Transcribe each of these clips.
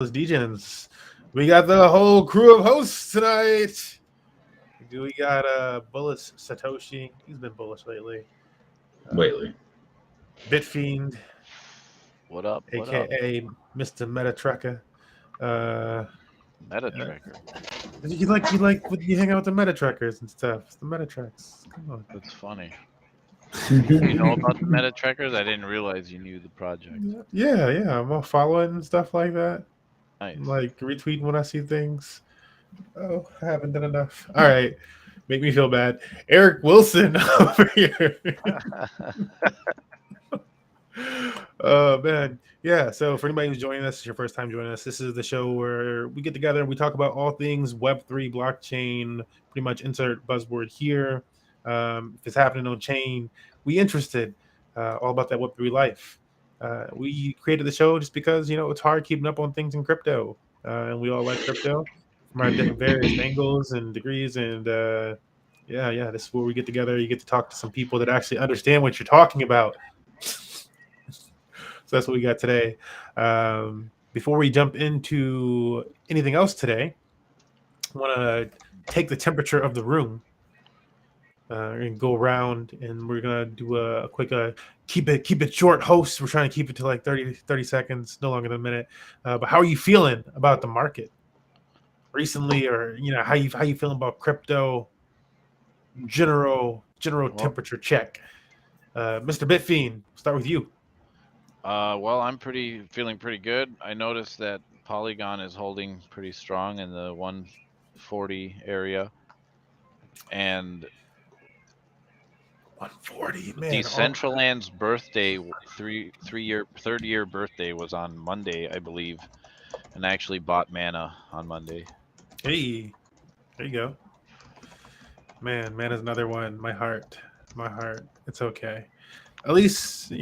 Degens. We got the whole crew of hosts tonight. We got Bullish Satoshi. He's been bullish lately. Lately. Bitfiend, What up? What up? aka Mr. Meta Trekker. Meta tracker. You hang out with the Meta Trekkers and stuff. It's the Meta Treks. Come on. That's funny. You know about the meta trackers? I didn't realize you knew the project. Yeah. I'm all following and stuff like that. Nice. Like retweeting when I see things. Oh, I haven't done enough. All right. Make me feel bad. Eric Wilson over here. Oh man. Yeah. So for anybody who's joining us, it's your first time joining us. This is the show where we get together and we talk about all things Web3 blockchain, pretty much insert buzzword here. If it's happening on chain, we interested all about that Web3 life. We created the show just because it's hard keeping up on things in crypto, and we all like crypto from our various angles and degrees. And yeah, this is where we get together. You get to talk to some people that actually understand what you're talking about. So that's what we got today. Before we jump into anything else today, I want to take the temperature of the room. And go around, and we're gonna do a quick keep it short host. We're trying to keep it to like 30 seconds, no longer than a minute. But how are you feeling about the market recently, or how you feeling about crypto? General temperature check. Mr. Bitfiend, start with you. Well, I'm feeling pretty good. I noticed that Polygon is holding pretty strong in the 140 area, and 140, man. Decentraland's birthday, third year birthday was on Monday, I believe, and I actually bought mana on Monday. Hey, there you go. Man, Mana's another one. My heart. It's okay. At least I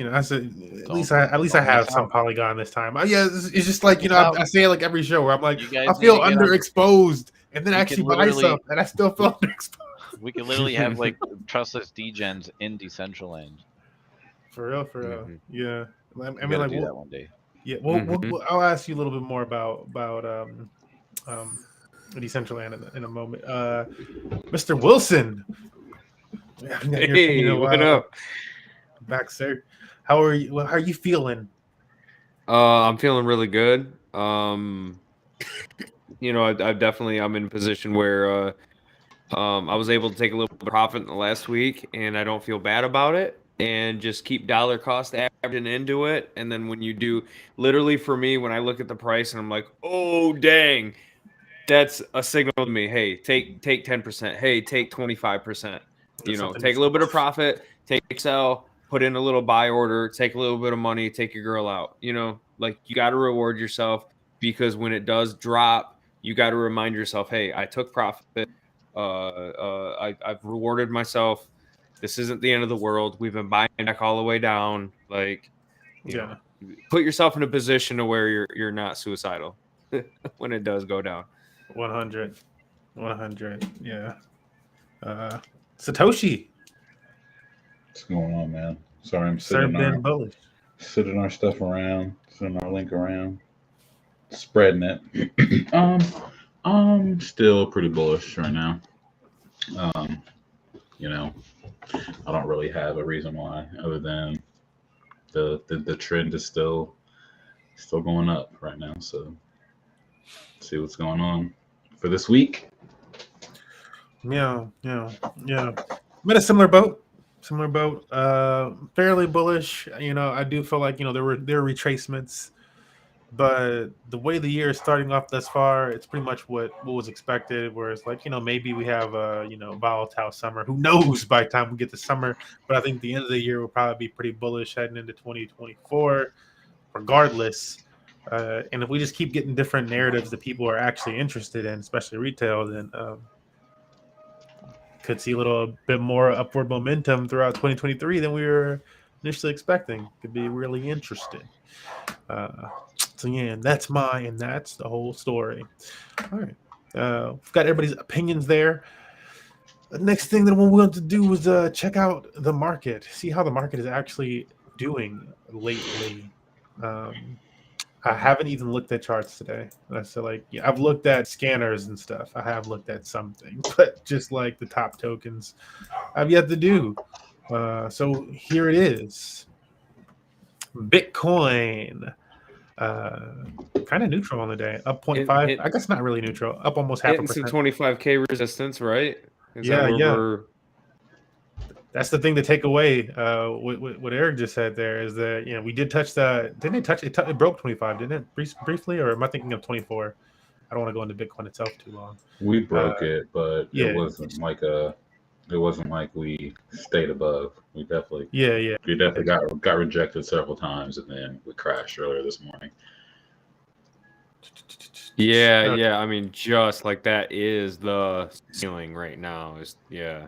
have some Polygon this time. Yeah, it's just like I say it like every show where I'm like I feel underexposed, and then I actually buy some, and I still feel underexposed. We could literally have like Trustless Degens in Decentraland. For real. Mm-hmm. Yeah. I mean, like do that one day. Yeah. We'll I'll ask you a little bit more about Decentraland in a moment. Mr. Wilson. Hey, what up? Back, sir. How are you? How are you feeling? I'm feeling really good. I'm in a position where I was able to take a little bit of profit in the last week, and I don't feel bad about it, and just keep dollar cost averaging into it. And then when you do, literally for me, when I look at the price and I'm like, oh, dang, that's a signal to me. Hey, take 10%. Hey, take 25%. Take a little bit of profit, take sell, put in a little buy order, take a little bit of money, take your girl out. You got to reward yourself, because when it does drop, you got to remind yourself, hey, I took profit. I've rewarded myself. This isn't the end of the world. We've been buying back all the way down. Put yourself in a position to where you're not suicidal when it does go down. 100. Yeah. Satoshi. What's going on, man? Sorry, I'm sitting our stuff around, sitting our link around, spreading it. I'm still pretty bullish right now. I don't really have a reason why, other than the trend is still going up right now. So see what's going on for this week. Yeah. I'm in a similar boat. Fairly bullish. I do feel like there were retracements. But the way the year is starting off thus far, it's pretty much what was expected. Where it's like, maybe we have a volatile summer. Who knows by the time we get to summer? But I think the end of the year will probably be pretty bullish heading into 2024, regardless. And if we just keep getting different narratives that people are actually interested in, especially retail, then could see a little bit more upward momentum throughout 2023 than we were initially expecting. Could be really interesting. So yeah, that's the whole story. All right, we've got everybody's opinions there. The next thing that we want to do is check out the market, see how the market is actually doing lately. I haven't even looked at charts today. So like, yeah, I've looked at scanners and stuff. I have looked at something, but just like the top tokens, I've yet to do. So here it is. Bitcoin, kind of neutral on the day, up 0.5. I guess not really neutral, up almost 0.5%. Hitting some 25K resistance, right? Yeah. That's the thing to take away. What Eric just said there is that we did touch the. Didn't it touch? It broke 25, didn't it? Briefly, or am I thinking of 24? I don't want to go into Bitcoin itself too long. We broke it, but it wasn't like It wasn't like we stayed above. We definitely got rejected several times, and then we crashed earlier this morning. Yeah. I mean, just like that is the ceiling right now. Yeah.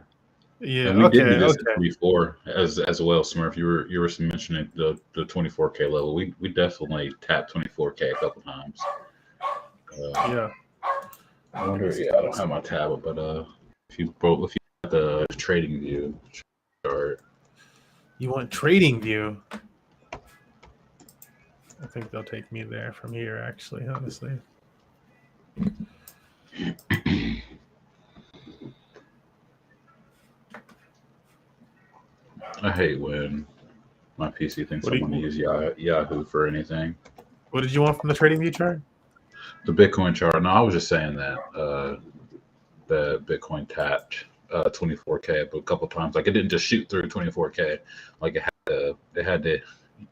And we did do this before as well, Smurf. You were mentioning the 24K level. We definitely tapped 24K a couple times. Yeah. I wonder. Yeah, I don't have my tablet, but if you got the trading view chart, you want trading view? I think they'll take me there from here. Actually, honestly. I hate when my PC thinks I want to use Yahoo for anything. What did you want from the trading view chart? The Bitcoin chart. No, I was just saying that the Bitcoin tapped 24K a couple times. Like it didn't just shoot through 24K. Like it had to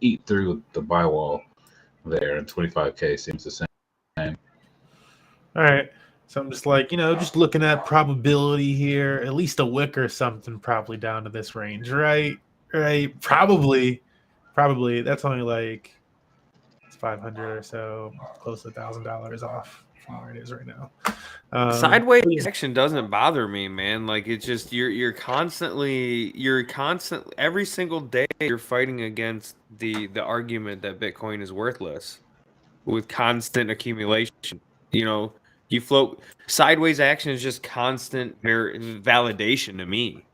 eat through the buy wall there, and 25K seems the same. All right. So I'm just like, just looking at probability here, at least a wick or something probably down to this range, right? Right. Probably. That's only like it's 500 or so, close to $1,000 off from where it is right now. Sideways action doesn't bother me, man. Like it's just you're constantly every single day you're fighting against the argument that Bitcoin is worthless with constant accumulation. You float sideways action is just constant validation to me.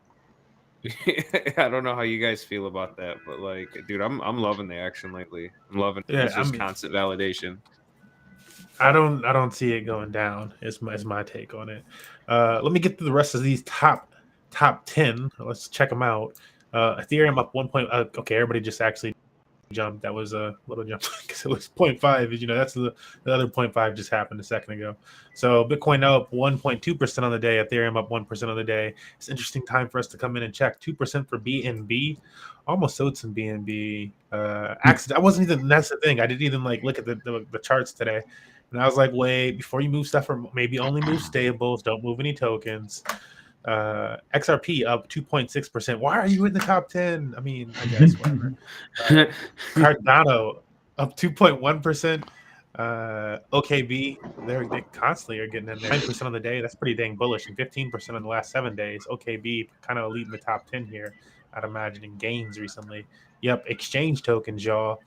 I don't know how you guys feel about that, but like, dude, I'm loving the action lately. I'm loving it. It's just constant validation. I don't see it going down. Is my take on it. Let me get through the rest of these top 10. Let's check them out. Ethereum up 1 point. Okay, everybody just actually jumped. That was a little jump because it was 0.5. That's the other 0.5 just happened a second ago. So Bitcoin up 1.2% on the day. Ethereum up 1% on the day. It's an interesting time for us to come in and check 2% for BNB. Almost sold some BNB. I wasn't even. That's the thing. I didn't even look at the charts today, and I was like, wait, before you move stuff, or maybe only move stables. Don't move any tokens. XRP up 2.6%. Why are you in the top 10? I mean, I guess whatever. Cardano up 2.1%. OKB, they constantly are getting in there. 9% on the day. That's pretty dang bullish, and 15% on the last 7 days. OKB kind of leading the top 10 here. I'd imagine in gains recently. Yep, exchange tokens, y'all.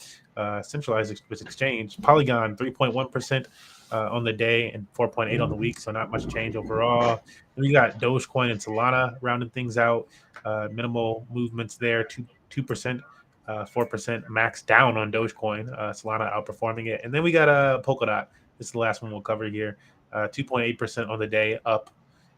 Centralized exchange. Polygon 3.1%. On the day and 4.8 on the week, so not much change overall. We got Dogecoin and Solana rounding things out. Minimal movements there, 2%, 4% max down on Dogecoin. Solana outperforming it, and then we got Polkadot. This is the last one we'll cover here. 2.8% on the day up,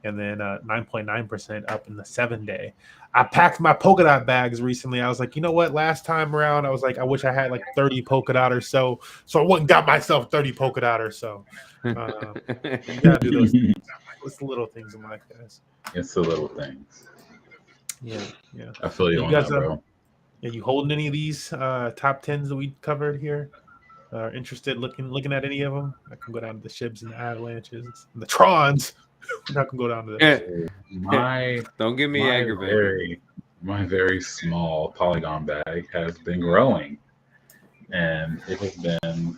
and then 9.9% up in the 7 day. I packed my Polkadot bags recently. I was like, you know what? Last time around, I was like, I wish I had like 30 Polkadot or so. So I went and got myself 30 Polkadot or so. You gotta do those things. It's the little things in life, guys. It's the little things. Yeah. I feel you on that, bro. Yeah, you holding any of these top 10s that we covered here? Interested looking at any of them? I can go down to the Shibs and the Avalanches and the Trons. We're not gonna go down to that. Don't get me aggravated. My very small Polygon bag has been growing, and it has been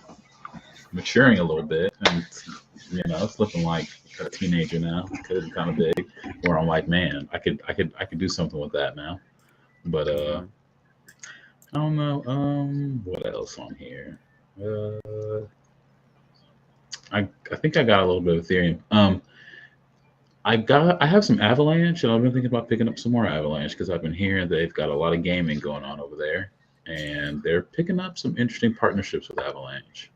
maturing a little bit, and it's looking like a teenager now. It's kind of big, where I'm like, man, I could do something with that now. But I don't know. What else on here? I think I got a little bit of Ethereum. I have some Avalanche, and I've been thinking about picking up some more Avalanche because I've been hearing they've got a lot of gaming going on over there, and they're picking up some interesting partnerships with Avalanche.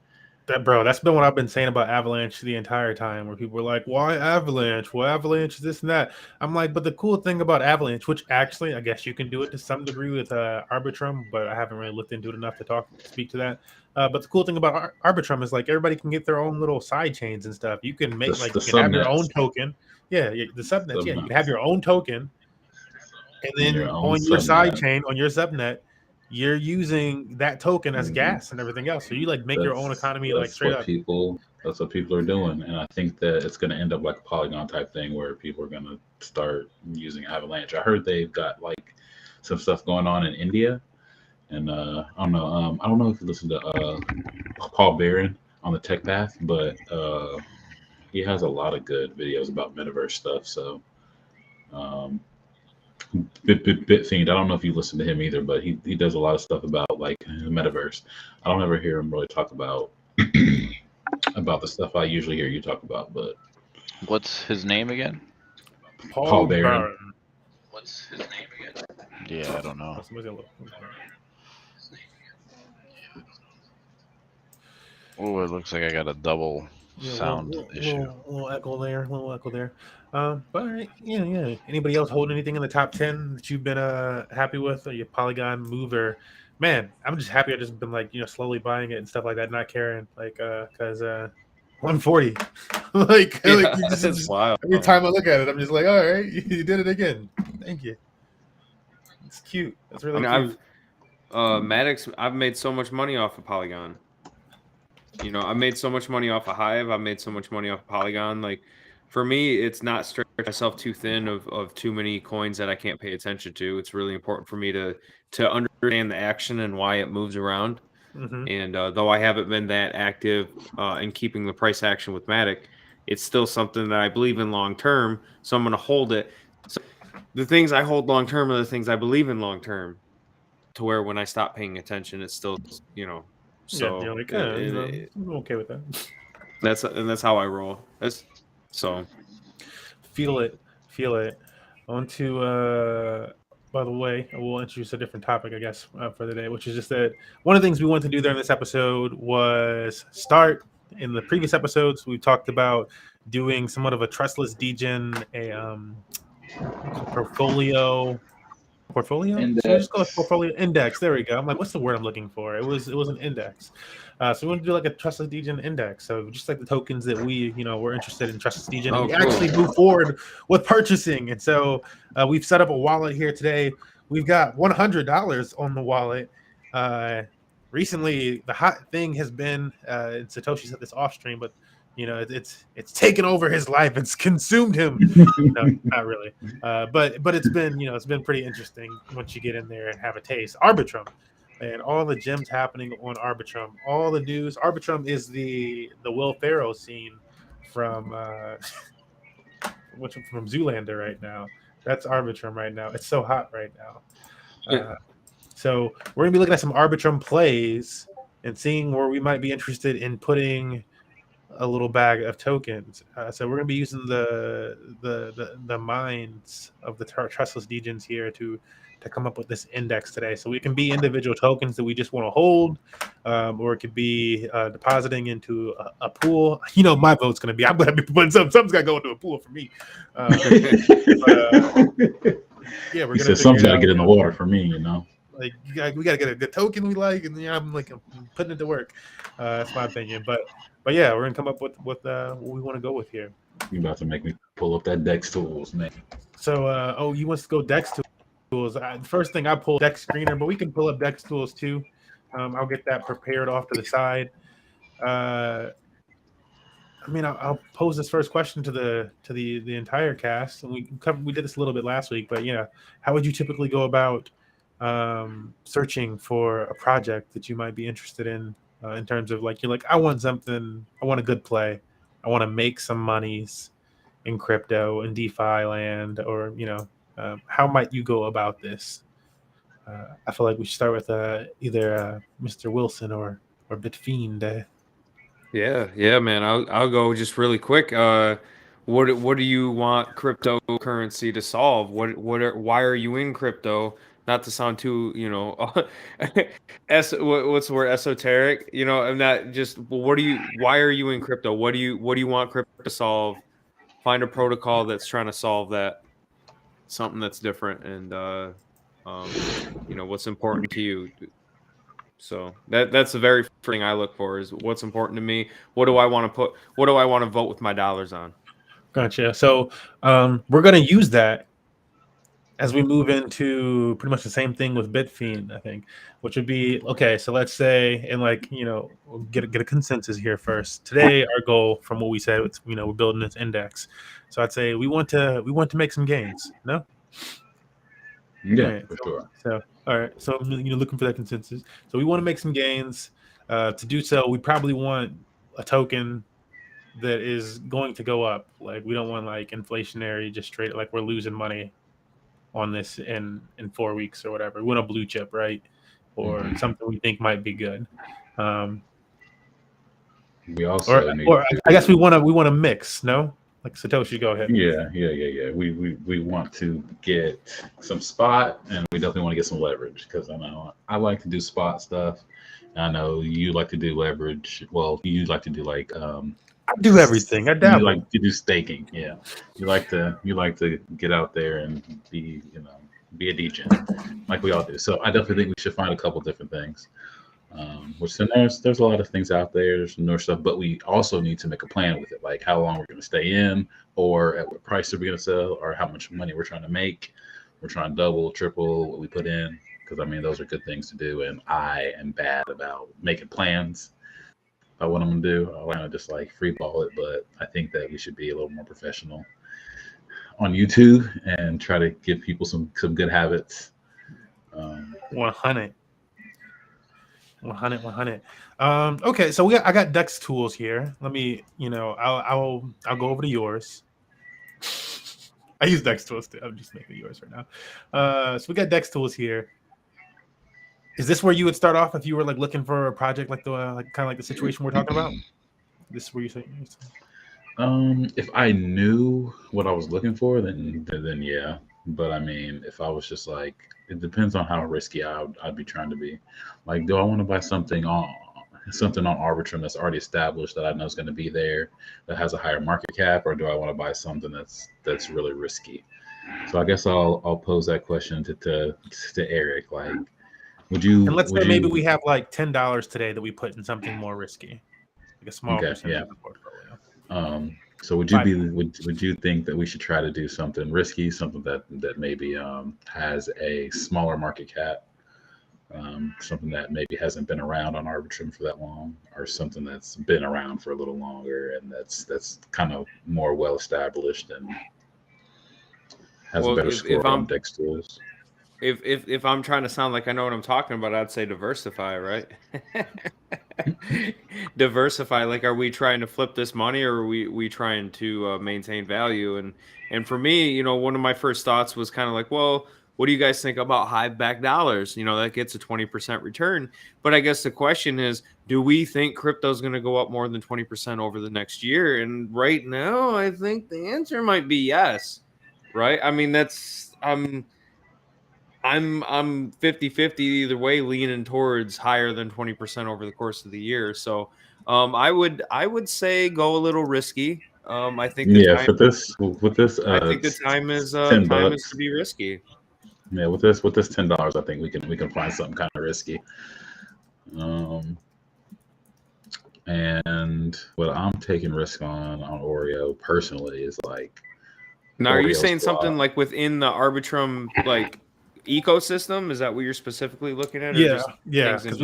That's been what I've been saying about Avalanche the entire time, where people were like, why Avalanche? Well, Avalanche is this and that. I'm like, but the cool thing about Avalanche, which actually I guess you can do it to some degree with Arbitrum, but I haven't really looked into it enough to speak to that. But the cool thing about Arbitrum is like everybody can get their own little side chains and stuff. You can make you can have your own token. Yeah, the subnets. Yeah, you can have your own token, and then on your side chain, on your subnet, you're using that token as gas and everything else. So you like make your own economy like straight up. That's what people are doing. And I think that it's going to end up like a Polygon type thing where people are going to start using Avalanche. I heard they've got like some stuff going on in India. And I don't know if you listen to Paul Barron on the Tech Path, but he has a lot of good videos about metaverse stuff. So Bitfiend, I don't know if you listen to him either, but he does a lot of stuff about like the metaverse. I don't ever hear him really talk about about the stuff I usually hear you talk about. But what's his name again? Paul Barron. What's his name again? Yeah, I don't know. Oh, it looks like I got a double sound issue. Little echo there. But all right, yeah. Anybody else holding anything in the top 10 that you've been happy with, or your Polygon mover? Man, I'm just happy. I've just been like slowly buying it and stuff like that, not caring, like because 140, like that's wild. Every time I look at it, I'm just like, all right, you did it again. Thank you. It's cute. That's really cute. Maddox, I've made so much money off of Polygon. I made so much money off of Hive. I made so much money off of Polygon. Like, for me, it's not stretch myself too thin of too many coins that I can't pay attention to. It's really important for me to understand the action and why it moves around. Mm-hmm. And though I haven't been that active in keeping the price action with Matic, it's still something that I believe in long term. So I'm going to hold it. So the things I hold long term are the things I believe in long term. To where when I stop paying attention, it's still So yeah, like, I'm okay with that. That's how I roll. So feel it. On to by the way, we'll introduce a different topic, I guess, for the day, which is just that one of the things we wanted to do during this episode was start. In the previous episodes, we talked about doing somewhat of a trustless degen, a portfolio index. So just call it portfolio index. There we go. I'm like, what's the word I'm looking for? It was an index. So we want to do like a trustless degen index. So just like the tokens that we we're interested in trustless degen, and we actually move forward with purchasing. And so we've set up a wallet here today. We've got $100 on the wallet. Recently, the hot thing has been, and Satoshi said this off stream, but it's taken over his life. It's consumed him. No, not really. But it's been it's been pretty interesting once you get in there and have a taste. Arbitrum and all the gems happening on Arbitrum. All the news. Arbitrum is the Will Ferrell scene from from Zoolander right now. That's Arbitrum right now. It's so hot right now. So we're gonna be looking at some Arbitrum plays and seeing where we might be interested in putting a little bag of tokens. So we're gonna be using the minds of the trustless degens here to come up with this index today. So we can be individual tokens that we just want to hold, or it could be depositing into a pool. My vote's gonna be I'm gonna be putting something's gotta go into a pool for me. Yeah, we're gonna. Something's gotta get in the water for me. Like we gotta get a good token we like, and I'm putting it to work. That's my opinion, but yeah, we're gonna come up with what we want to go with here. You about to make me pull up that Dex tools, man. So you want to go Dex tools? The first thing I pull Dex screener, but we can pull up Dex tools too. I'll get that prepared off to the side. I'll pose this first question to the entire cast, and we did this a little bit last week, but how would you typically go about searching for a project that you might be interested in terms of like, you're like, I want a good play. I want to make some monies in crypto and DeFi land, or, how might you go about this? I feel like we should start with either Mr. Wilson or Bitfiend. Yeah, man. I'll go just really quick. What do you want cryptocurrency to solve? Why are you in crypto? not to sound too, what's the word, esoteric? I'm not just. Well, why are you in crypto? What do you want crypto to solve? Find a protocol that's trying to solve that, something that's different, and what's important to you. So that's the very first thing I look for is what's important to me. What do I want to vote with my dollars on? Gotcha. So we're going to use that as we move into pretty much the same thing with Bitfiend, I think, which would be, okay, so let's say, and we'll get a consensus here first. Today, our goal from what we said, it's, we're building this index. So I'd say we want to make some gains, no? Yeah, right. for sure. So, all right. So, looking for that consensus. So we want to make some gains. To do so, we probably want a token that is going to go up. Like, we don't want like inflationary, just straight, like we're losing money on this in 4 weeks or whatever. We want a blue chip, right? Or something we think might be good. We also need to, I guess we want to mix, no? Like Satoshi, go ahead. Yeah. We want to get some spot, and we definitely want to get some leverage, because I know I like to do spot stuff. I know you like to do leverage. Well, you like to do like I do everything. I dabble. You like to do staking. Yeah, you like to get out there and be a degen, like we all do. So I definitely think we should find a couple different things. Which then there's a lot of things out there. There's more stuff, but we also need to make a plan with it, like how long we're going to stay in, or at what price are we going to sell, or how much money we're trying to make. We're trying to double, triple what we put in, because I mean those are good things to do. And I am bad about making plans about what I'm going to do. I want to just like free ball it, but I think that we should be a little more professional on YouTube and try to give people some good habits. 100. Okay, so I got Dex tools here. Let me, I'll go over to yours. I use Dex tools too. I'm just making yours right now. So we got Dex tools here. Is this where you would start off if you were like looking for a project like the kind of like the situation we're talking about? This is where you say. If I knew what I was looking for, then yeah. But I mean, if I was just like, it depends on how risky I'd be trying to be. Like, do I want to buy something on Arbitrum that's already established that I know is going to be there, that has a higher market cap, or do I want to buy something that's really risky? So I guess I'll pose that question to Eric. Like, would you? And let's say maybe we have like $10 today that we put in something more risky, like a small percentage of the portfolio. So would you think that we should try to do something risky, something that maybe has a smaller market cap, something that maybe hasn't been around on Arbitrum for that long, or something that's been around for a little longer and that's kind of more well established and has a better score on Dex tools? If I'm trying to sound like I know what I'm talking about, I'd say diversify, right? Diversify. Like, are we trying to flip this money, or are we trying to maintain value? And for me, one of my first thoughts was kind of like, well, what do you guys think about Hive back dollars? That gets a 20% return. But I guess the question is, do we think crypto is going to go up more than 20% over the next year? And right now, I think the answer might be yes. Right? I mean, I'm 50-50 either way, leaning towards higher than 20% over the course of the year. So I would say go a little risky. I think with this I think the time is to be risky. Yeah, with this $10, I think we can find something kind of risky. And what I'm taking risk on Oreo personally is like. Now, are you saying something like within the Arbitrum like ecosystem? Is that what you're specifically looking at? Yeah, because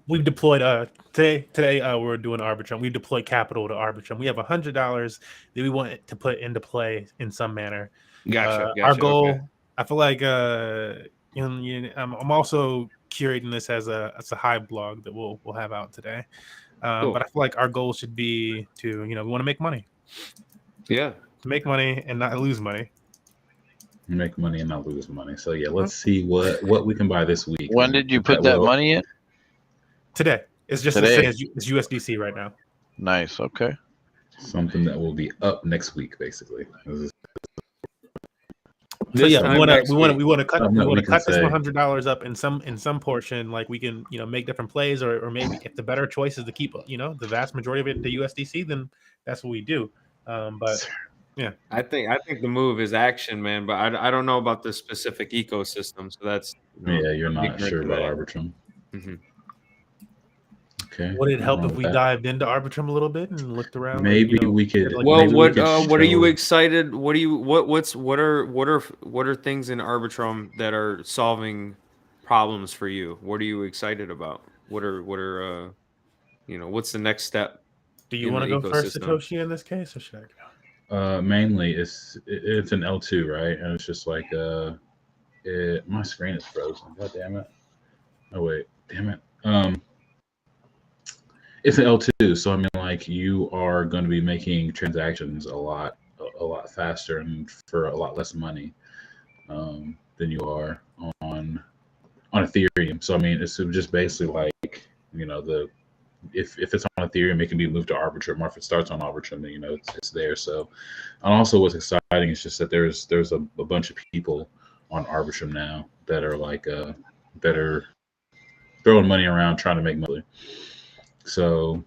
we've deployed today we're doing Arbitrum. We deployed capital to Arbitrum. We have $100 that we want to put into play in some manner. Gotcha. Our goal, okay. I feel like I'm also curating this as a Hive blog that we'll have out today. Cool. But I feel like our goal should be to we want to make money. Yeah, to make money and not lose money. Make money and not lose money. So yeah, let's see what we can buy this week. When did you put that money in? Today. It's just the same as it's USDC right now. Nice. Okay. Something that will be up next week, basically. So yeah, we want to cut this $100 up in some portion. Like we can make different plays, or maybe if the better choice is to keep the vast majority of it into USDC, then that's what we do. But yeah, I think the move is action, man. But I don't know about the specific ecosystem. So that's you're not sure about Arbitrum. Mm-hmm. Okay. Would it help if we dived into Arbitrum a little bit and looked around? Maybe we could. Well, what are you excited? What are things in Arbitrum that are solving problems for you? What are you excited about? What are what's the next step? Do you want to go first, Satoshi, in this case, or should I go? Mainly, it's an L2, right? And it's just like my screen is frozen. God damn it! Oh wait, damn it. It's an L2, so I mean, like, you are going to be making transactions a lot faster and for a lot less money than you are on Ethereum. So I mean, it's just basically like if it's on Ethereum, it can be moved to Arbitrum, or if it starts on Arbitrum, then it's there. So, and also what's exciting is just that there's a bunch of people on Arbitrum now that are like that are throwing money around trying to make money. So,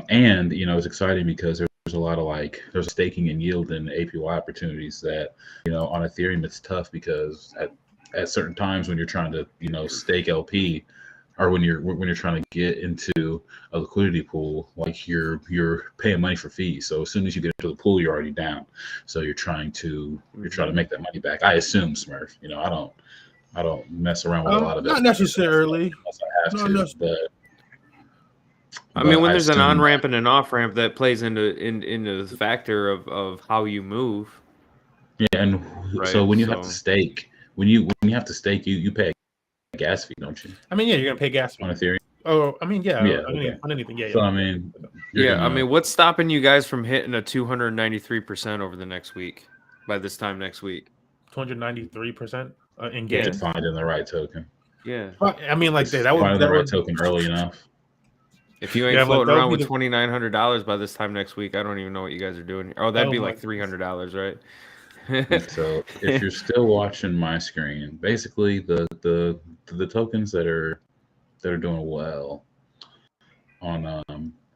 and it's exciting because there's a lot of there's staking and yield and APY opportunities that on Ethereum it's tough because at certain times when you're trying to stake LP, or when you're trying to get into a liquidity pool, like you're paying money for fees. So as soon as you get into the pool, you're already down. So you're trying to make that money back. I assume, Smurf. I don't mess around with a lot of that. Not necessarily. I mean, when there's an on ramp and an off ramp, that plays into the factor of how you move. Yeah, and so when you have to stake, when you have to stake, you pay a gas fee, don't you? I mean, yeah, you're gonna pay gas fee on Ethereum. Oh, I mean, yeah, on anything, yeah. So I mean, I mean, what's stopping you guys from hitting a 293% over the next week? By this time next week, 293% in gains. Finding the right token. Yeah, I mean, like that would finding the right token early enough. If you ain't floating around with $2,900 by this time next week, I don't even know what you guys are doing. Oh, that'd be like $300, right? So if you're still watching my screen, basically the tokens that are doing well on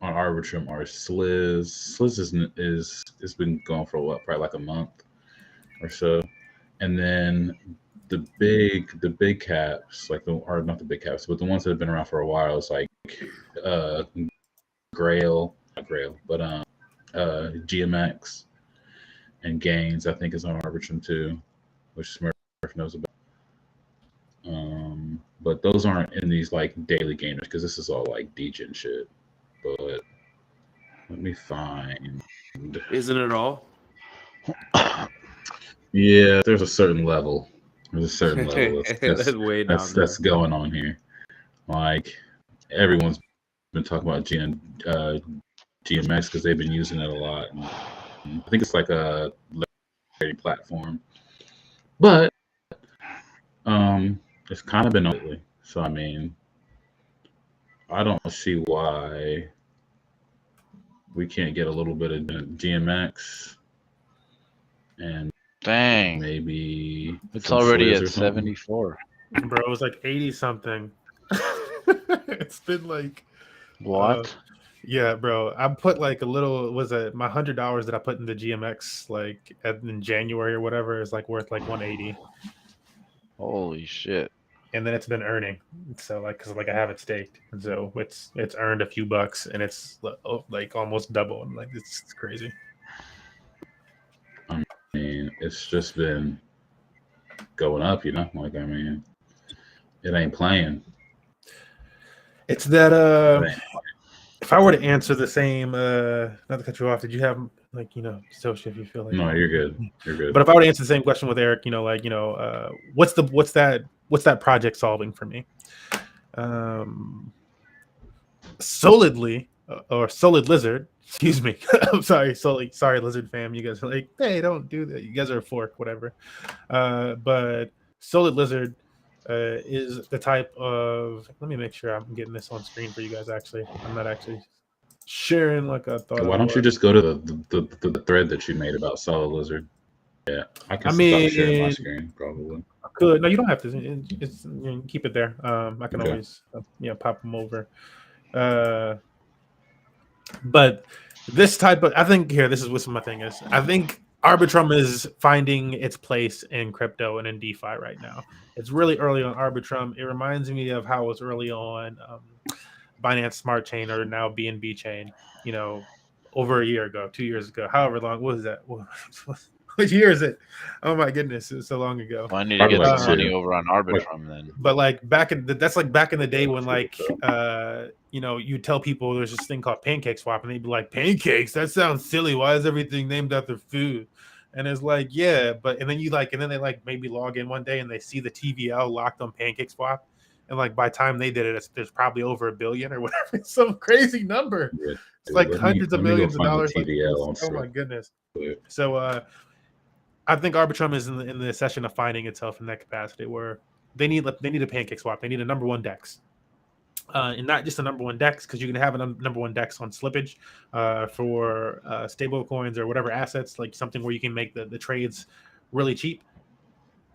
Arbitrum are Sliz. Sliz is been going for what, probably like a month or so, and then the big caps, like not the big caps, but the ones that have been around for a while, is like Grail, not Grail, but GMX and Gains, I think, is on Arbitrum too, which Smurf knows about. But those aren't in these like daily gainers because this is all like degen shit. But let me find. Isn't it all? Yeah, there's a certain level. There's a certain level that's way down that's going on here. Like everyone's been talking about GMX because they've been using it a lot. And I think it's like a platform, but it's kind of been lately. So I mean, I don't see why we can't get a little bit of GMX and dang, maybe it's already at 74. Bro, it was like 80 something. It's been like what? Yeah, bro. I put like a little. Was it my $100 that I put into GMX like in January or whatever is like worth like 180. Holy shit! And then it's been earning. So like, cause like I have it staked, and so it's earned a few bucks, and it's like almost double. And like it's crazy. I mean, it's just been going up, Like I mean, it ain't playing. It's that if I were to answer the same, not to cut you off, did you have like Soshi, if you feel like? No, you're good. You're good. But if I were to answer the same question with Eric, what's that project solving for me? Solidly or Solid Lizard, excuse me. I'm sorry, sorry, Lizard fam. You guys are like, hey, don't do that. You guys are a fork, whatever. But Solid Lizard is the type of. Let me make sure I'm getting this on screen for you guys. Actually, I'm not actually sharing like I thought. Why don't you just go to the thread that you made about Solid Lizard? Yeah, I can stop sharing my screen probably. I could. No, you don't have to. It's keep it there. I can always pop them over. But this type of, I think here, this is what my thing is. I think Arbitrum is finding its place in crypto and in DeFi right now. It's really early on Arbitrum. It reminds me of how it was early on Binance Smart Chain, or now BNB Chain, over a year ago, 2 years ago, however long. What was that? What year is it? Oh my goodness, it was so long ago. Well, I need to get some money over on Arbitrum then. But like back in the day when you tell people there's this thing called pancake swap, and they'd be like, pancakes? That sounds silly. Why is everything named after food? And it's like, yeah, but and then they maybe log in one day and they see the TVL locked on pancake swap. And like by the time they did it, there's probably over $1 billion or whatever. It's some crazy number. Yeah, it's like hundreds of millions of dollars. Oh my goodness. So I think Arbitrum is in the session of finding itself in that capacity where they need a pancake swap. They need a number one DEX. And not just a number one DEX, because you can have a number one DEX on slippage for stable coins or whatever assets, like something where you can make the trades really cheap.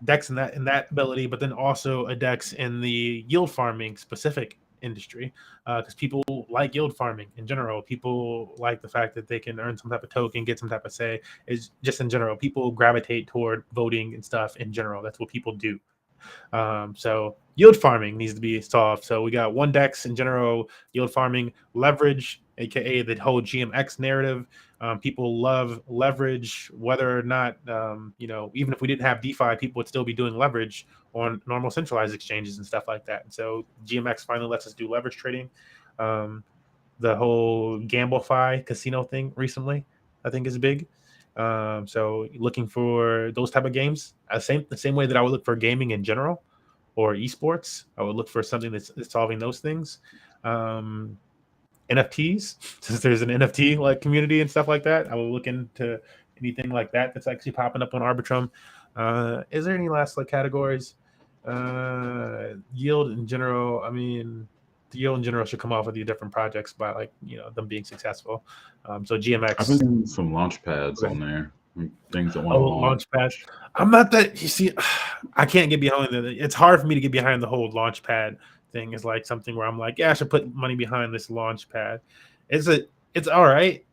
DEX in that ability, but then also a DEX in the yield farming specific industry, because people like yield farming in general. People like the fact that they can earn some type of token, get some type of say. Is just in general, people gravitate toward voting and stuff in general. That's what people do. So yield farming needs to be solved. So we got one DEX in general, yield farming, leverage, aka the whole GMX narrative. People love leverage, whether or not, even if we didn't have DeFi, people would still be doing leverage on normal centralized exchanges and stuff like that. And so GMX finally lets us do leverage trading. The whole GambleFi casino thing recently, I think, is big. So looking for those type of games, the same way that I would look for gaming in general or esports, I would look for something that's solving those things. NFTs, since there's an NFT like community and stuff like that, I will look into anything like that that's actually popping up on Arbitrum. Is there any last categories? Yield in general. I mean, the yield in general should come off with the different projects by them being successful. So GMX. I've been doing some launch pads on there. Things that want to launch pad. I'm not that. You see, I can't get behind it. It's hard for me to get behind the whole launch pad thing. Is like something where I'm like, yeah, I should put money behind this launch pad. It's all right.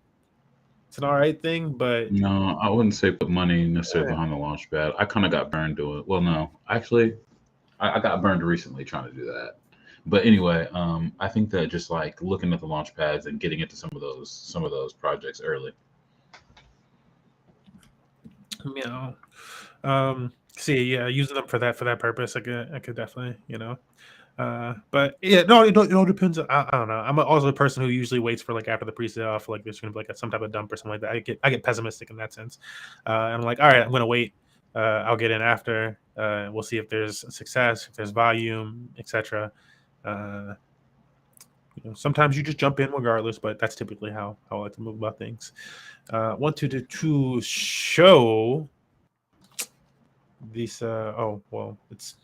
It's an all right thing, but no, I wouldn't say put money necessarily behind the launch pad. I kind of got burned doing it. Well, no, actually, I got burned recently trying to do that. But anyway, I think that just like looking at the launch pads and getting into some of those projects early. Using them for that purpose, I could definitely, but yeah, no, it all depends. I don't know. I'm also a person who usually waits for after the pre-sale, for there's gonna be some type of dump or something like that. I get pessimistic in that sense. I'm like, all right, I'm gonna wait. I'll get in after. We'll see if there's success, if there's volume, etc. Sometimes you just jump in regardless, but that's typically how I like to move about things. Want to show these. It's.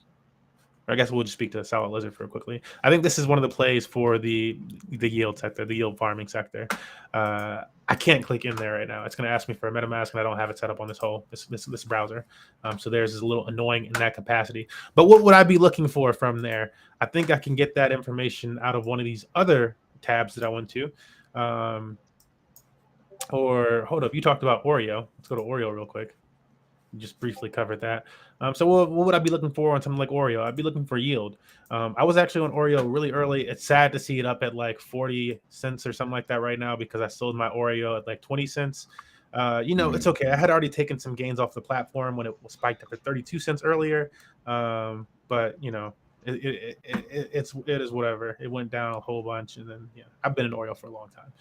I guess we'll just speak to Solid Lizard for quickly. I think this is one of the plays for the yield sector, the yield farming sector. I can't click in there right now. It's going to ask me for a MetaMask, and I don't have it set up on this browser. So there's a little annoying in that capacity. But what would I be looking for from there? I think I can get that information out of one of these other tabs that I went to. Or hold up, you talked about Oreo. Let's go to Oreo real quick. Just briefly covered that. So what would I be looking for on something like Oreo? I'd be looking for yield. I was actually on Oreo really early. It's sad to see it up at 40 cents or something like that right now, because I sold my Oreo at 20 cents. It's okay. I had already taken some gains off the platform when it was spiked up at 32 cents earlier. But it is whatever. It went down a whole bunch, and then I've been in Oreo for a long time.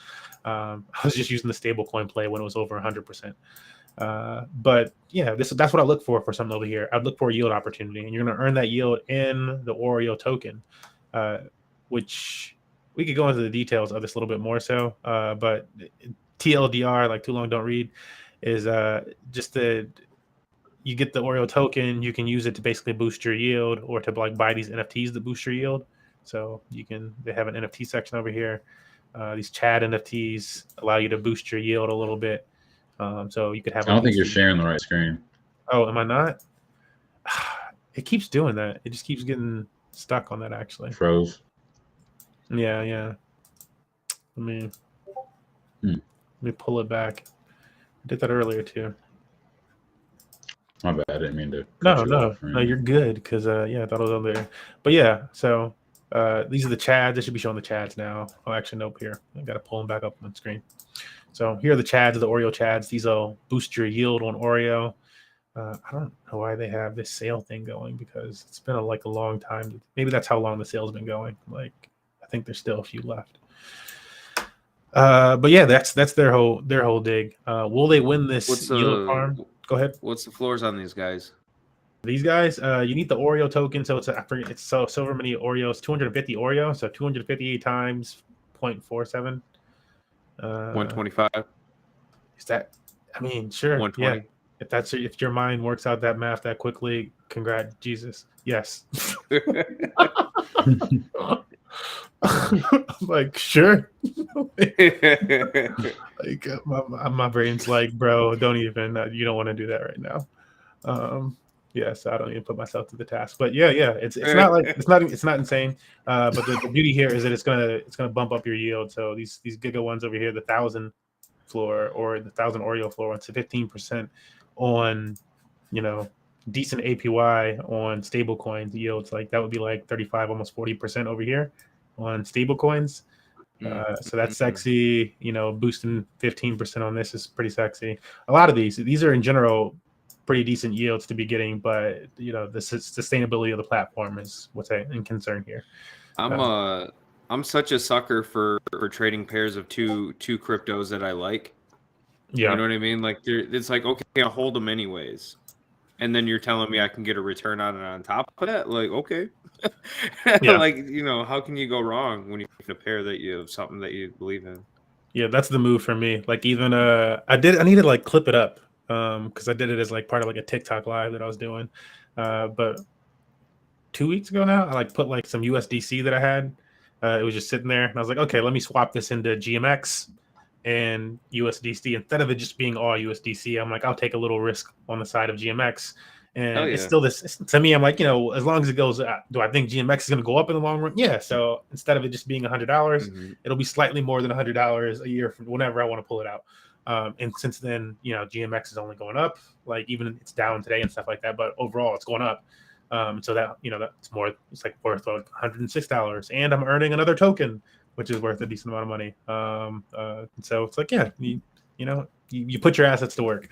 I was just using the stable coin play when it was over 100%. But that's what I look for something over here. I'd look for a yield opportunity, and you're going to earn that yield in the Oreo token, which we could go into the details of this a little bit more so. But TLDR, like too long don't read, is just you get the Oreo token. You can use it to basically boost your yield, or to buy these NFTs that boost your yield. So they have an NFT section over here. These Chad NFTs allow you to boost your yield a little bit. So you could have. I don't think you're sharing the right screen. Oh, am I not? It keeps doing that. It just keeps getting stuck on that, actually. Froze. Yeah. Let me pull it back. I did that earlier too. My bad. I didn't mean to cut you off. No, you're good because I thought it was on there. But yeah, so these are the chads. I should be showing the chads now. Oh, actually, nope. Here, I got to pull them back up on the screen. So here are the chads, the Oreo chads. These will boost your yield on Oreo. I don't know why they have this sale thing going because it's been a long time. Maybe that's how long the sale's been going. I think there's still a few left. But yeah, that's their whole dig. Will they win this yield farm? Go ahead. What's the floors on these guys? These guys, you need the Oreo token. So it's so many Oreos, 250 Oreo. So 258 times 0.47. 125. Is that? I mean, sure. 120. Yeah. If your mind works out that math that quickly, congrats, Jesus. Yes. I'm sure. My brain's bro, don't even. You don't want to do that right now. So I don't even put myself to the task. But yeah, it's not insane. But the beauty here is that it's gonna bump up your yield. So these Giga ones over here, the 1,000 floor or the 1,000 Oreo floor, it's 15% on, decent APY on stable coins yields. That would be 35, almost 40% over here on stable coins. So that's sexy. Boosting 15% on this is pretty sexy. A lot of these are in general pretty decent yields to be getting, but the sustainability of the platform is what's in concern here. I'm such a sucker for trading pairs of two cryptos that I like. Yeah, you know what I mean. It's okay, I'll hold them anyways, and then you're telling me I can get a return on it on top of that. Okay, yeah. How can you go wrong when you have a pair that you have something that you believe in? Yeah, that's the move for me. Even I need to clip it up. Because I did it as part of a TikTok live that I was doing. But 2 weeks ago now, I put some USDC that I had. It was just sitting there, and I was like, okay, let me swap this into GMX and USDC instead of it just being all USDC. I'm I'll take a little risk on the side of GMX, and it's still this to me. I'm as long as it goes, do I think GMX is going to go up in the long run? Yeah. So instead of it just being $100, it'll be slightly more than $100 a year from whenever I want to pull it out. And since then, GMX is only going up. Even it's down today and stuff like that, but overall it's going up. So that that's more. It's worth $106, and I'm earning another token, which is worth a decent amount of money. So it's you put your assets to work.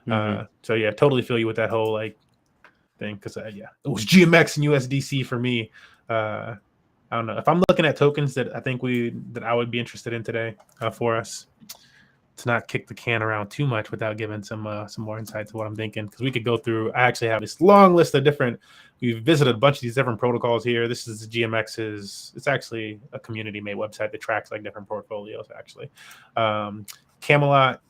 So yeah, totally feel you with that whole thing because it was GMX and USDC for me. I don't know if I'm looking at tokens that I think I would be interested in today for us. To not kick the can around too much without giving some more insight to what I'm thinking, because we could go through. I actually have this long list of different. We've visited a bunch of these different protocols here. This is GMX's. It's actually a community-made website that tracks different portfolios. Actually, Camelot.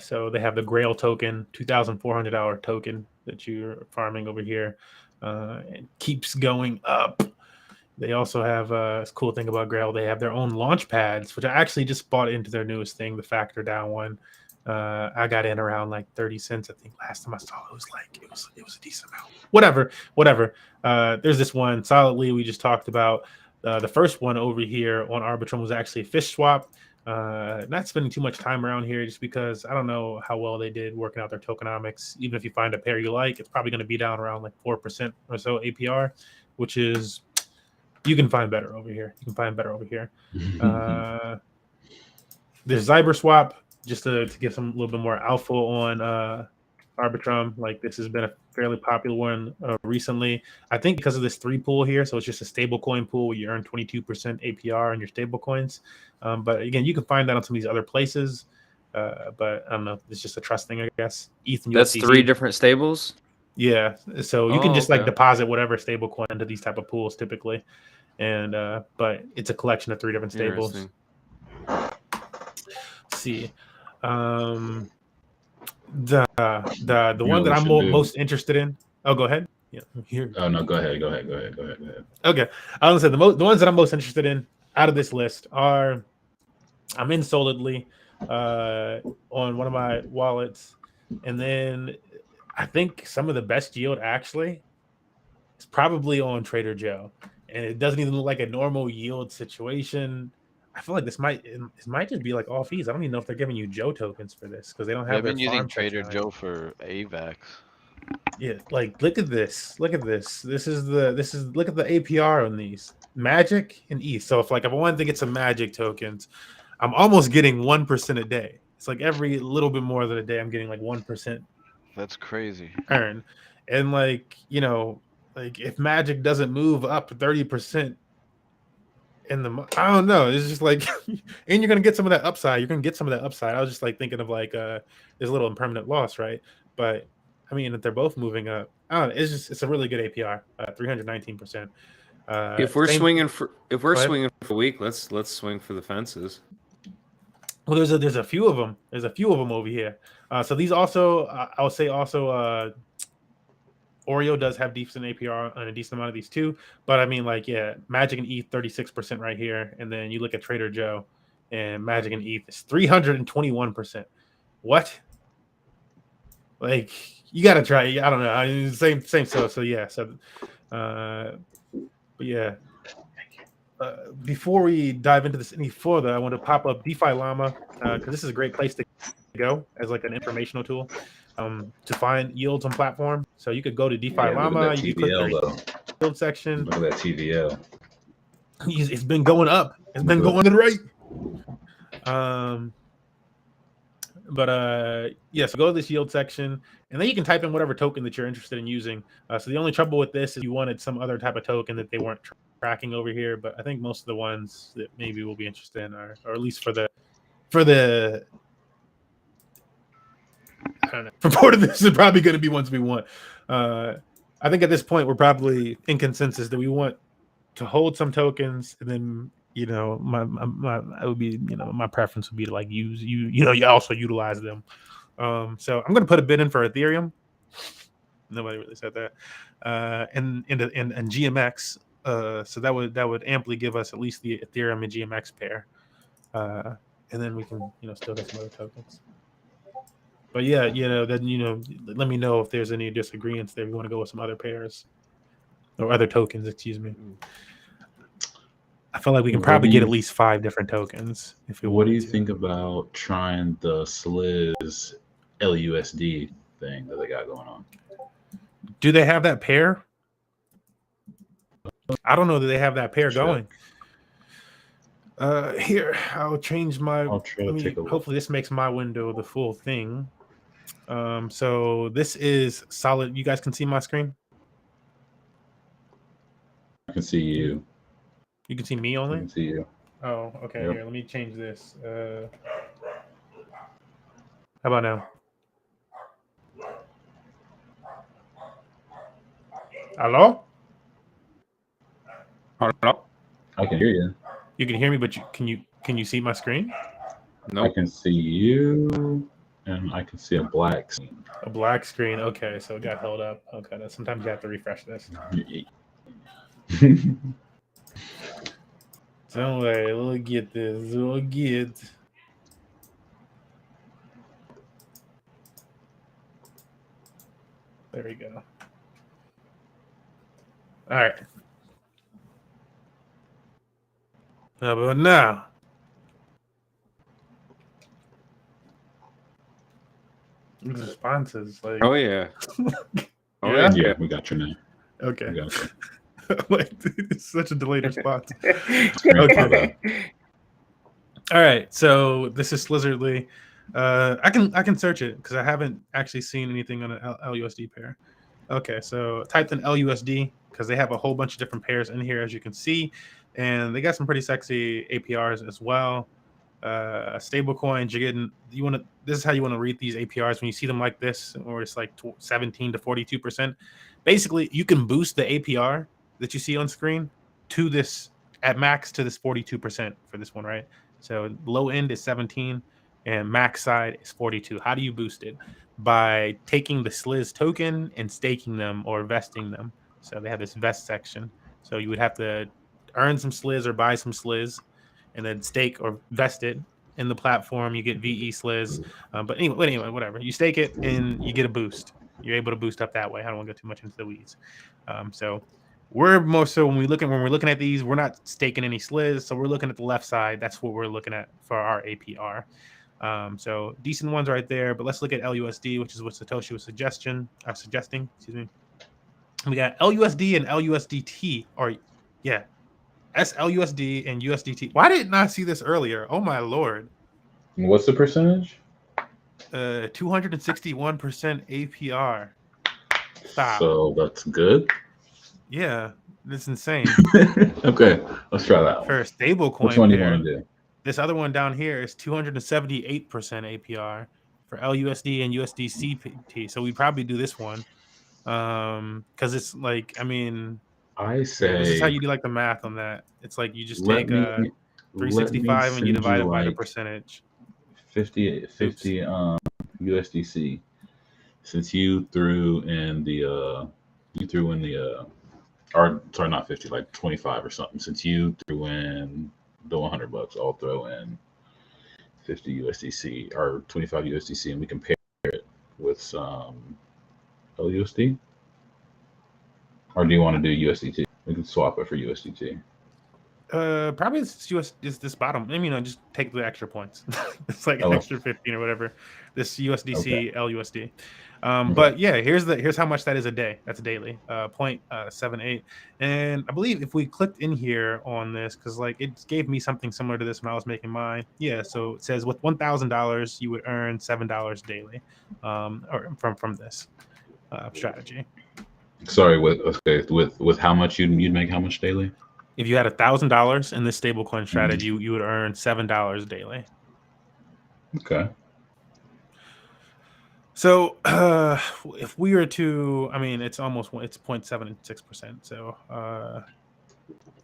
So they have the Grail token, $2,400 token that you're farming over here. It keeps going up. They also have a cool thing about Grail. They have their own launch pads, which I actually just bought into their newest thing, the factor down one. I got in around 30 cents. I think last time I saw it was it was a decent amount. Whatever. There's this one solidly we just talked about. The first one over here on Arbitrum was actually a fish swap. Not spending too much time around here just because I don't know how well they did working out their tokenomics. Even if you find a pair you like, it's probably going to be down around 4% or so APR, which is. You can find better over here. There's Zyber Swap, just to get some little bit more alpha on Arbitrum. This has been a fairly popular one recently. I think because of this 3 pool here, so it's just a stable coin pool where you earn 22% APR on your stable coins. But again, you can find that on some of these other places. But I don't know. It's just a trust thing, I guess. ETH and That's USDC. 3 different stables? Yeah, so you can just deposit whatever stable coin into these type of pools typically, and but it's a collection of 3 different stables. Let's see, the one that I'm most interested in. Oh, go ahead. Yeah, here. Oh no, go ahead. Okay, I was gonna say the ones that I'm most interested in out of this list are I'm in Solidly on one of my wallets. And then I think some of the best yield actually is probably on Trader Joe. And it doesn't even look like a normal yield situation. I feel like this might just be like all fees. I don't even know if they're giving you Joe tokens for this because they don't have They've their been using farm Trader section. Joe for AVAX. Yeah, like look at this. Look at this. Look at the APR on these. Magic and ETH. So if I wanted to get some Magic tokens, I'm almost getting 1% a day. It's like every little bit more than a day, I'm getting like 1% That's crazy. earn. And if Magic doesn't move up 30% I don't know. It's just like, and you're gonna get some of that upside. You're gonna get some of that upside. I was just like thinking of there's a little impermanent loss, right? But I mean, if they're both moving up, I don't know. It's a really good APR, 319%. If we're swinging for a week, let's swing for the fences. Well, there's a few of them. There's a few of them over here. So these also, I would say also, Oreo does have decent APR on a decent amount of these too. But I mean, Magic and ETH 36% right here, and then you look at Trader Joe, and Magic and ETH is 321%. What? Like, you gotta try. I don't know. Same. So yeah. So, but yeah. Before we dive into this any further, I want to pop up DeFi Llama because this is a great place to go as like an informational tool to find yields on platform. So you could go to DeFi Llama, you click their yield section. Look at that TVL. It's been going up. It's been going to the right. Yeah, so go to this yield section, and then you can type in whatever token that you're interested in using. So the only trouble with this is you wanted some other type of token that they weren't tracking over here, but I think most of the ones that maybe we'll be interested in are, or at least for the I don't know, for part of this is probably going to be ones we want. I think at this point we're probably in consensus that we want to hold some tokens, and then my preference would be to like use you also utilize them. So I'm going to put a bid in for Ethereum. Nobody really said that. And GMX. So that would amply give us at least the Ethereum and GMX pair. And then we can still get some other tokens. But yeah, then let me know if there's any disagreements there. If you want to go with some other pairs or other tokens, excuse me. I feel like we can probably get at least 5 different tokens. What do you think about trying the Sliz LUSD thing that they got going on? Do they have that pair? I don't know that they have that pair going. Here, I'll change my. Hopefully, this makes my window the full thing. So this is solid. You guys can see my screen? I can see you. You can see me only? I can see you. Oh, okay. Yep. Here, let me change this. How about now? Hello? Hello? I can hear you. You can hear me, but can you see my screen? No. I can see you, and I can see a black screen. A black screen. Okay, so it got held up. Okay, sometimes you have to refresh this. Don't worry, we'll get this. We'll get. There we go. All right. How about now? These responses, like. Oh yeah. Oh yeah. Yeah, we got your name. Okay. We got you. Like, it's such a delayed response. Okay. All right. So this is Slizzardly. I can search it because I haven't actually seen anything on an LUSD pair. Okay, so typed in LUSD because they have a whole bunch of different pairs in here, as you can see, and they got some pretty sexy APRs as well. Stablecoins, you're getting. This is how you want to read these APRs when you see them like this, or it's like 17 to 42%. Basically, you can boost the APR that you see on screen to this at max to this 42% for this one, right? So low end is 17 and max side is 42. How do you boost it? By taking the Sliz token and staking them or vesting them. So they have this vest section. So you would have to earn some Sliz or buy some Sliz and then stake or vest it. in the platform, you get VE Sliz. But anyway, whatever. You stake it and you get a boost. You're able to boost up that way. I don't want to go too much into the weeds. So we're more so when we're looking at these, we're not staking any Sliz. So we're looking at the left side. That's what we're looking at for our APR. So decent ones right there. But let's look at LUSD, which is what Satoshi was suggesting. Excuse me. We got LUSD and LUSDT, or yeah, SLUSD and USDT. Why didn't I see this earlier? Oh my lord! What's the percentage? 261% APR. Stop. So that's good. Yeah, that's insane. Okay, let's try that For one. a stable coin. Which one do you want to do? This other one down here is 278% APR for LUSD and USDCT. So we probably do this one. Because it's like, I mean, I say this is how you do like the math on that. It's like you just take 365 and you send divide it by the like percentage. 50 USDC. Since you threw in the or sorry, not 50, like 25 or something. Since you threw in the $100, I'll throw in 50 USDC or 25 USDC, and we compare it with some LUSD. Or do you want to do USDT? We can swap it for USDT. Probably it's this bottom. I mean, just take the extra points. It's like an extra 15 or whatever. This USDC, LUSD. But yeah, here's how much that is a day. That's daily. 0.78. And I believe if we clicked in here on this, because like it gave me something similar to this when I was making mine. Yeah, so it says with $1,000 you would earn $7 daily, or from this strategy. Sorry, with how much you'd make how much daily? If you had $1,000 in this stablecoin strategy, you would earn $7 daily. Okay. So if we were to, I mean, it's 0.76%. So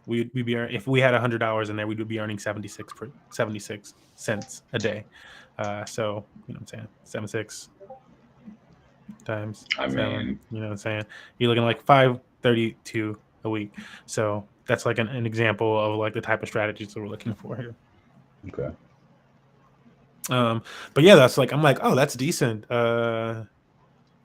we'd be if we had $100 in there, we would be earning 76 cents a day. So you know what I'm saying, 76 times 7. You know what I'm saying? You're looking like 532 a week. So that's like an example of like the type of strategies that we're looking for here. Okay. But yeah, that's like, I'm like, oh, that's decent. Because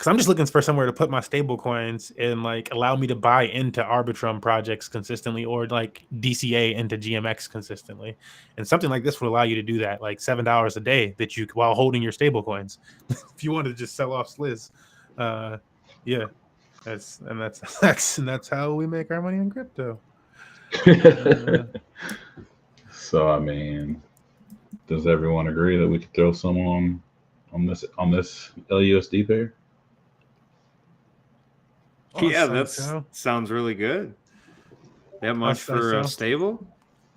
I'm just looking for somewhere to put my stable coins and like allow me to buy into Arbitrum projects consistently, or like DCA into GMX consistently. And something like this would allow you to do that, like $7 a day that you while holding your stable coins. If you want to just sell off Sliz, yeah, that's how we make our money in crypto. So I mean, does everyone agree that we could throw some on this LUSD pair? Yeah, that sounds really good. That much for a stable?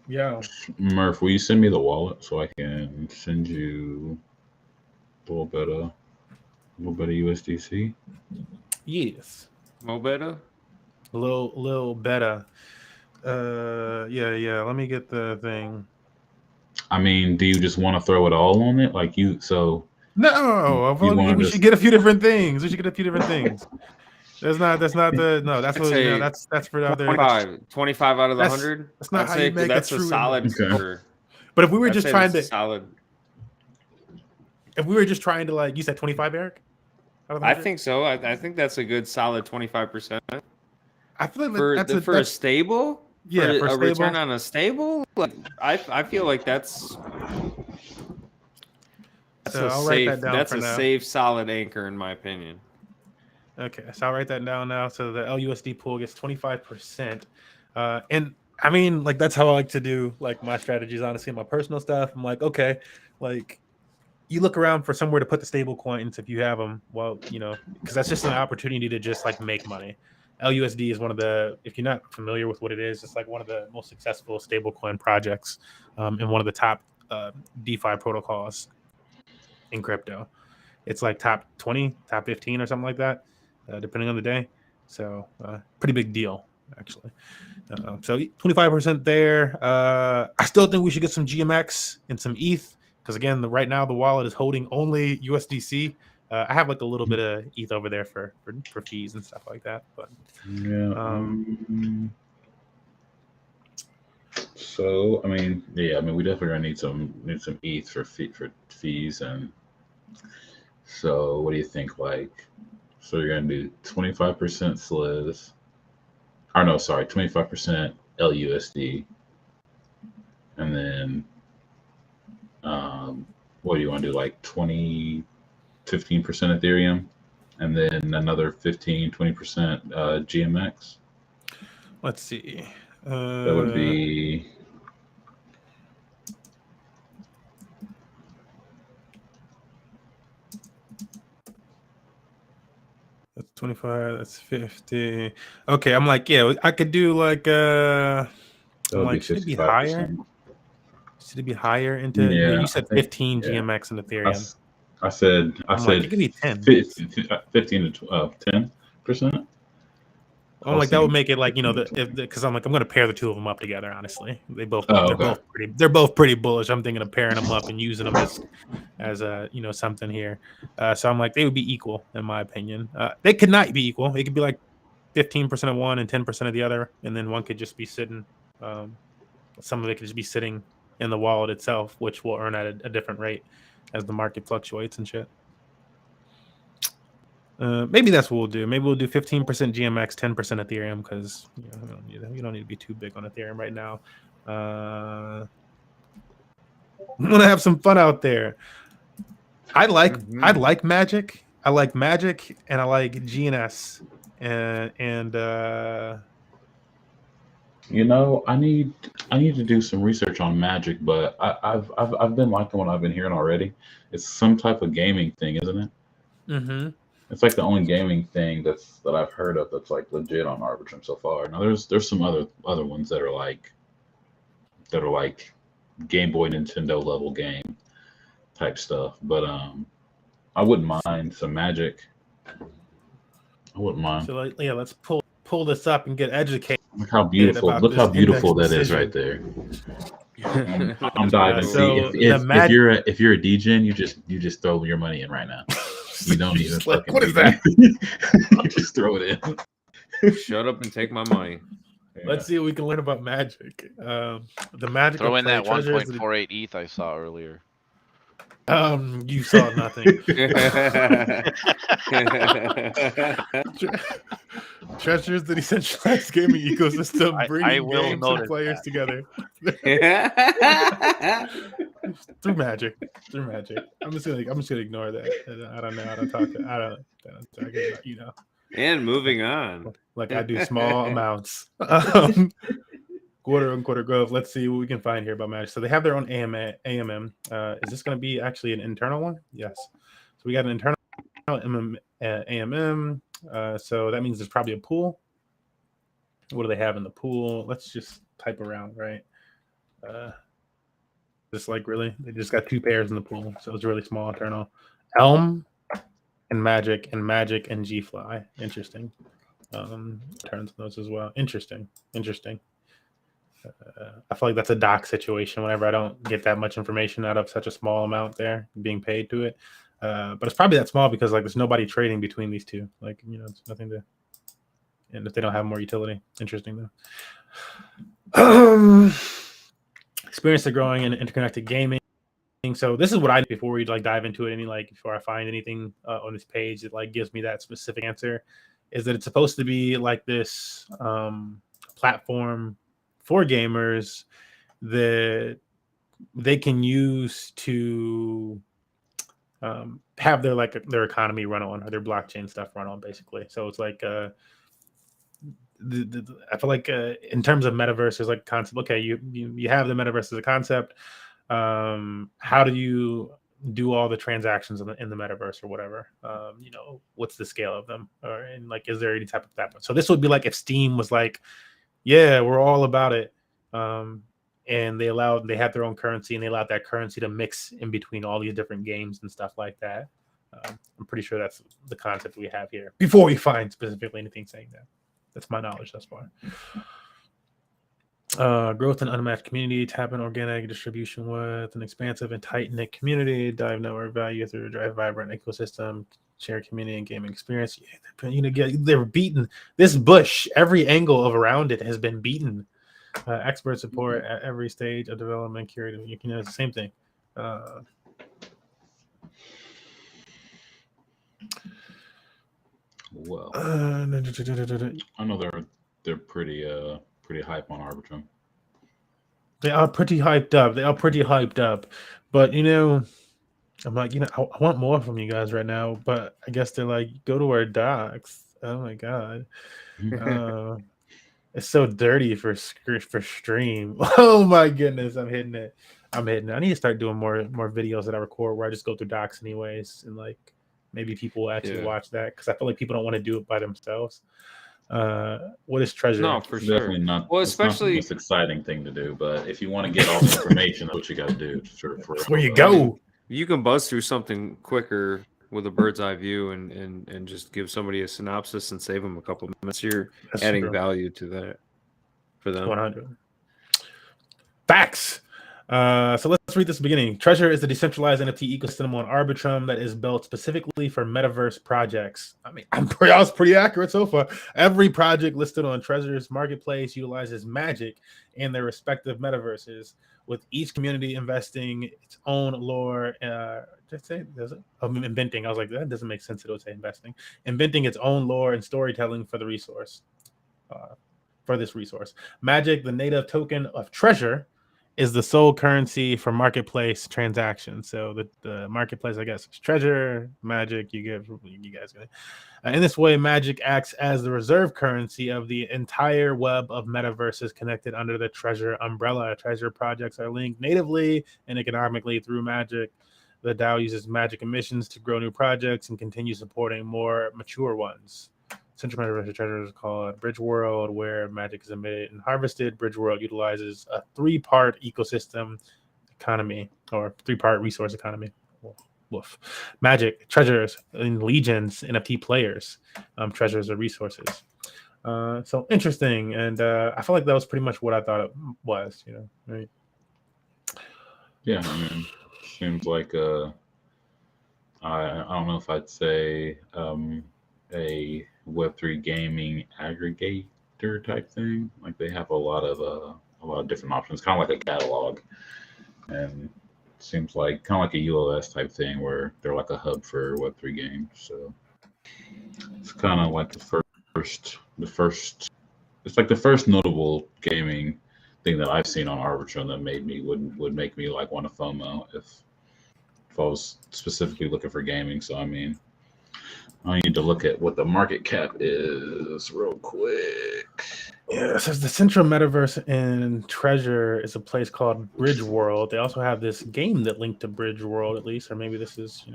Yeah. Murph, will you send me the wallet so I can send you a little bit of USDC? Yes. More better? A little better. Yeah. Let me get the thing. I mean, do you just want to throw it all on it? Like you, so no, we should get a few different things. That's for the other 25 out of the 100. That's not how you make a true solid. Okay. But if we were just trying to solid, if we were just trying to, like, you said 25, Eric? I think so. I think that's a good solid 25%. I feel like for a stable. Yeah, for a return on a stable, like, I feel like that's a safe, solid anchor in my opinion. Okay, so I'll write that down now. So the LUSD pool gets 25%, and I mean, like, that's how I like to do like my strategies. Honestly, my personal stuff. I'm like, okay, like, you look around for somewhere to put the stable coins if you have them. Well, you know, because that's just an opportunity to just like make money. LUSD is one of the, if you're not familiar with what it is, it's like one of the most successful stablecoin projects, and one of the top DeFi protocols in crypto. It's like top 20, top 15 or something like that, depending on the day. So pretty big deal, actually. So 25% there. I still think we should get some GMX and some ETH, because again, right now the wallet is holding only USDC. I have like a little bit of ETH over there for fees and stuff like that. But yeah. So I mean, yeah, I mean, we definitely gonna need some ETH for fees, and so what do you think? Like, so you're gonna do 25% Sliz, or no, sorry, 25% LUSD, and then what do you want to do? Like 15% Ethereum, and then another 20% GMX. Let's see. That would be. That's 25. That's 50. Okay, I'm like, yeah, I could do like That would be should it be higher? 55%. Should it be higher into? Yeah, You said 15 GMX and Ethereum. I said like, it could be 10. 15 to 10%. I'm like, that would make it like, because I'm like, I'm gonna pair the two of them up together. Honestly, they're both pretty bullish. I'm thinking of pairing them up and using them as a something here. So I'm like, they would be equal in my opinion. They could not be equal. It could be like 15% of one and 10% of the other, and then one could just be sitting. Some of it could just be sitting in the wallet itself, which will earn at a different rate as the market fluctuates and shit. Maybe that's what we'll do. Maybe we'll do 15% GMX, 10% Ethereum, because we don't need to be too big on Ethereum right now. I'm gonna have some fun out there. I like Magic. I like Magic, and I like GNS, and I need to do some research on Magic, but I've been liking what I've been hearing already. It's some type of gaming thing, isn't it? Mm-hmm. It's like the only gaming thing that I've heard of that's like legit on Arbitrum so far. Now there's some other ones that are like Game Boy, Nintendo level game type stuff, but I wouldn't mind some Magic. I wouldn't mind. So let's pull this up and get educated. Look how beautiful that is right there. I'm diving. So if you're a DGen, you just throw your money in right now. You don't even fucking. What is that? You just throw it in. Shut up and take my money. Yeah. Let's see what we can learn about Magic. The Magic. Throw in that 1.48 ETH I saw earlier. You saw nothing. Treasures the decentralized gaming ecosystem, bringing games and players together. Through magic. I'm just gonna ignore that. I don't know how to talk. I don't. And moving on. Like I do small amounts. Quarter growth. Let's see what we can find here about Magic. So they have their own AMM. Is this going to be actually an internal one? Yes. So we got an internal AMM. So that means there's probably a pool. What do they have in the pool? Let's just type around, right? Just like really, they just got two pairs in the pool, so it's really small internal. Elm and Magic and Gfly. Interesting. Turns on those as well. Interesting. I feel like that's a dock situation whenever I don't get that much information out of such a small amount there being paid to it. But it's probably that small because like there's nobody trading between these two. Like, it's nothing to, and if they don't have more utility. Interesting though. Experience the growing and interconnected gaming. So this is what I do before we dive into it. Before I find anything on this page that gives me that specific answer, is that it's supposed to be like this platform for gamers that they can use to have their economy run on, or their blockchain stuff run on, basically. So it's like I feel like in terms of metaverse, there's like concept. Okay, you have the metaverse as a concept. How do you do all the transactions in the metaverse or whatever? What's the scale of them, and is there any type of platform? So this would be like if Steam was like, yeah, we're all about it. And they have their own currency, and they allowed that currency to mix in between all these different games and stuff like that. I'm pretty sure that's the concept we have here before we find specifically anything saying that. That's my knowledge thus far. Growth and unmatched community, tap in organic distribution with an expansive and tight-knit community, dive network value through a drive vibrant ecosystem, share community and gaming experience. They're beaten. This bush, every angle of around it has been beaten. Expert support at every stage of development. Curated, it's the same thing. Well, I know they're pretty hype on Arbitrum. They are pretty hyped up. But I'm like, I want more from you guys right now. But I guess they're like, go to our docs. Oh my god, it's so dirty for stream. Oh my goodness, I'm hitting it. I need to start doing more videos that I record where I just go through docs anyways, and like maybe people will actually watch that because I feel like people don't want to do it by themselves. What is treasure? No, for sure. Definitely not. Well, especially the most exciting thing to do. But if you want to get all the information, that's what you got to do. That's where you go. You can buzz through something quicker with a bird's eye view and just give somebody a synopsis and save them a couple of minutes. You're adding value to that for them. 100 facts. So let's read this beginning. Treasure is a decentralized NFT ecosystem on Arbitrum that is built specifically for metaverse projects. I mean, I was pretty accurate so far. Every project listed on Treasure's marketplace utilizes magic in their respective metaverses, with each community investing its own lore. Inventing. I was like, that doesn't make sense. It would say investing. Inventing its own lore and storytelling for the resource. For this resource, magic, the native token of Treasure, is the sole currency for marketplace transactions. So the marketplace, I guess, is Treasure, magic. You guys get it. In this way, magic acts as the reserve currency of the entire web of metaverses connected under the Treasure umbrella. Treasure projects are linked natively and economically through magic. The DAO uses magic emissions to grow new projects and continue supporting more mature ones. Central Metaverse Treasure is called Bridge World, where magic is emitted and harvested. Bridge World utilizes a 3-part ecosystem economy or 3-part resource economy. Woof. Magic, treasures, and legions, NFT players. Treasures are resources. So interesting, and I feel like that was pretty much what I thought it was. Right? Yeah, I mean, seems like I don't know if I'd say a Web3 gaming aggregator type thing. Like they have a lot of different options, kind of like a catalog, and it seems like kind of like a ULS type thing where they're like a hub for Web3 games. So it's kind of like the first. It's like the first notable gaming thing that I've seen on Arbitrum that would make me like want to FOMO if I was specifically looking for gaming. So I mean, I need to look at what the market cap is real quick. Yeah, it says the central metaverse and Treasure is a place called Bridge World. They also have this game that linked to Bridge World, at least, or maybe this is,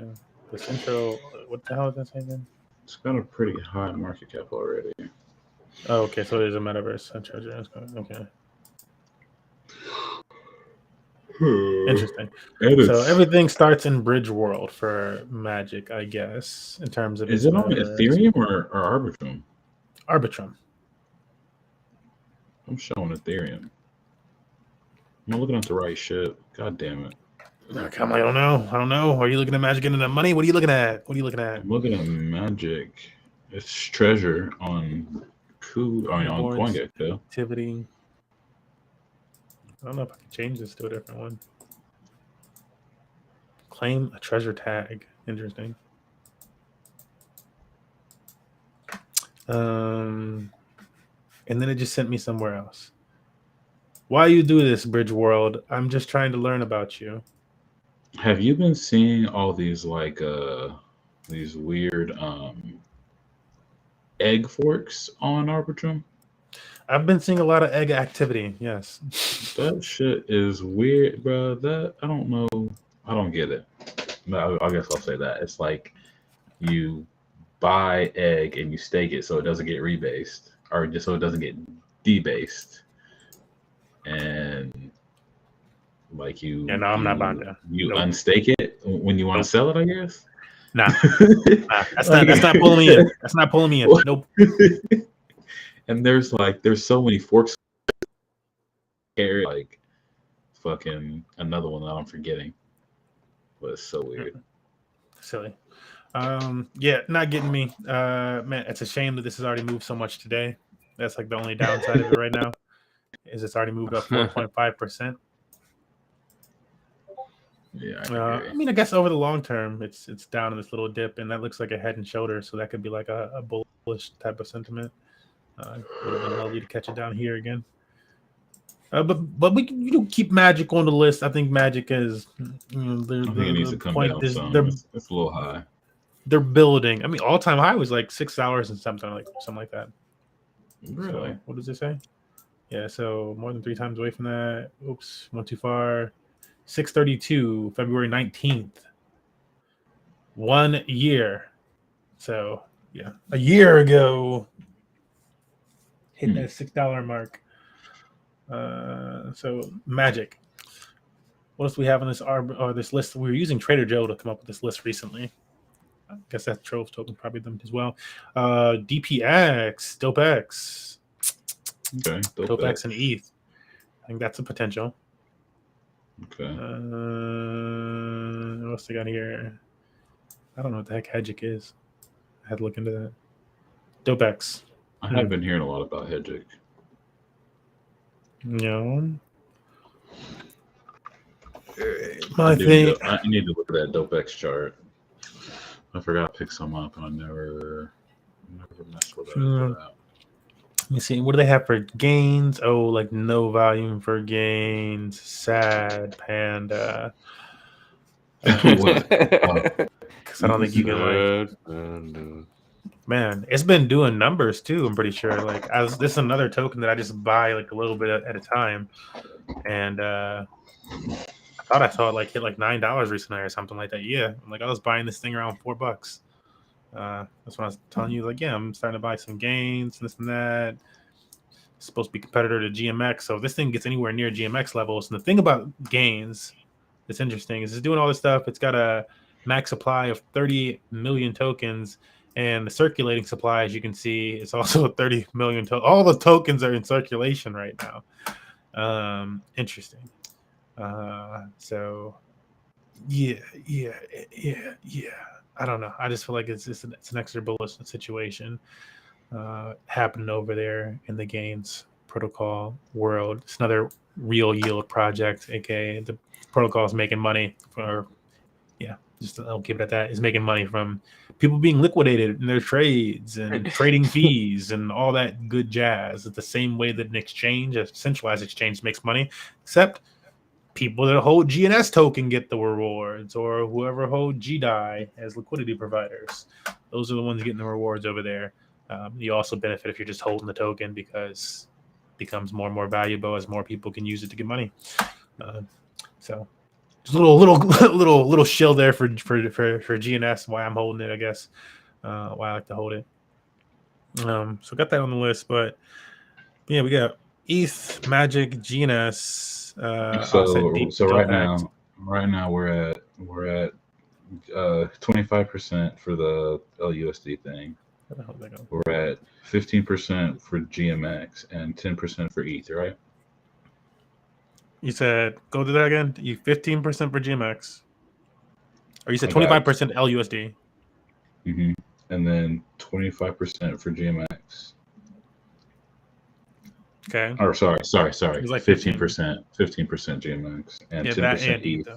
the central. What the hell is that saying again? It's got a pretty high market cap already. Oh, okay, so it is a metaverse and Treasure. Okay. Interesting. So everything starts in Bridge World for magic, I guess, in terms of. Is it on Ethereum or Arbitrum? Arbitrum. I'm showing Ethereum. I'm looking at the right shit. God damn it. Come on, I don't know. Are you looking at magic into the money? What are you looking at? I'm looking at magic. It's Treasure on CoinGecko. Activity. I don't know if I can change this to a different one. Claim a treasure tag. Interesting. And then it just sent me somewhere else. Why you do this, Bridge World? I'm just trying to learn about you. Have you been seeing all these these weird egg forks on Arbitrum? I've been seeing a lot of egg activity. Yes. That shit is weird, bro. I don't know. I don't get it. I guess I'll say that. It's like you buy egg and you stake it so it doesn't get rebased, or just so it doesn't get debased. And like you. Yeah, no, I'm not buying that. You unstake it when you want to sell it, I guess. Nah. That's not pulling me in. That's not pulling me in. Nope. And there's so many forks. Like fucking another one that I'm forgetting. But it's so weird. Silly. Yeah, not getting me. Man, it's a shame that this has already moved so much today. That's like the only downside of it right now. is it's already moved up 4.5%. Yeah, I mean, I guess over the long term, it's down in this little dip, and that looks like a head and shoulders, so that could be like a bullish type of sentiment. Would have been lovely to catch it down here again. But we can keep Magic on the list. I think Magic is. I think it needs to come down some. It's a little high. They're building. I mean, all-time high was like $6 and something like that. Really? So, what does it say? Yeah, so more than 3 times away from that. Oops, went too far. 632, February 19th. 1 year. So, yeah, a year ago, hit that $6 mark. So, Magic. What else do we have on this list? We were using Trader Joe to come up with this list recently. I guess that Trove token probably them as well. DPX, DopeX. Okay, DopeX and ETH. I think that's a potential. Okay. What else they got here? I don't know what the heck Hedgic is. I had to look into that. DopeX. I have been hearing a lot about Hedgic. No. I need to look at that DopeX chart. I forgot to pick some up, and I never messed with that. Let me see. What do they have for gains? Oh, like no volume for gains. Sad Panda. Because I don't think you can Man, it's been doing numbers too. I'm pretty sure. Like, this is another token that I just buy like a little bit at a time, and I thought I saw it like hit like $9 recently or something like that. Yeah, I'm like I was buying this thing around $4. That's when I was telling you, like, yeah, I'm starting to buy some gains and this and that. It's supposed to be competitor to GMX. So if this thing gets anywhere near GMX levels, and the thing about gains that's interesting is it's doing all this stuff. It's got a max supply of 30 million tokens, and the circulating supply, as you can see, is also 30 million. All the tokens are in circulation right now. Interesting. So yeah. I don't know. I just feel like it's an extra bullish situation happening over there in the gains protocol world. It's another real yield project, aka the protocol is making money I'll keep it at that. Is making money from people being liquidated in their trades and trading fees and all that good jazz. It's the same way that an exchange, a centralized exchange, makes money, except people that hold GNS token get the rewards, or whoever hold GDAI as liquidity providers. Those are the ones getting the rewards over there. You also benefit if you're just holding the token, because it becomes more and more valuable as more people can use it to get money. So just a little shill there for GNS. Why I'm holding it, I guess. Why I like to hold it. So got that on the list, but yeah, we got ETH, Magic, GNS. So right now we're at 25% for the LUSD thing. We're at 15% for GMX and 10% for ETH, right? You said go to that again. You 15% for GMX, or you said 25% LUSD. Mm-hmm. And then 25% for GMX. Okay. Or sorry. Like 15% GMX and 10% ETH.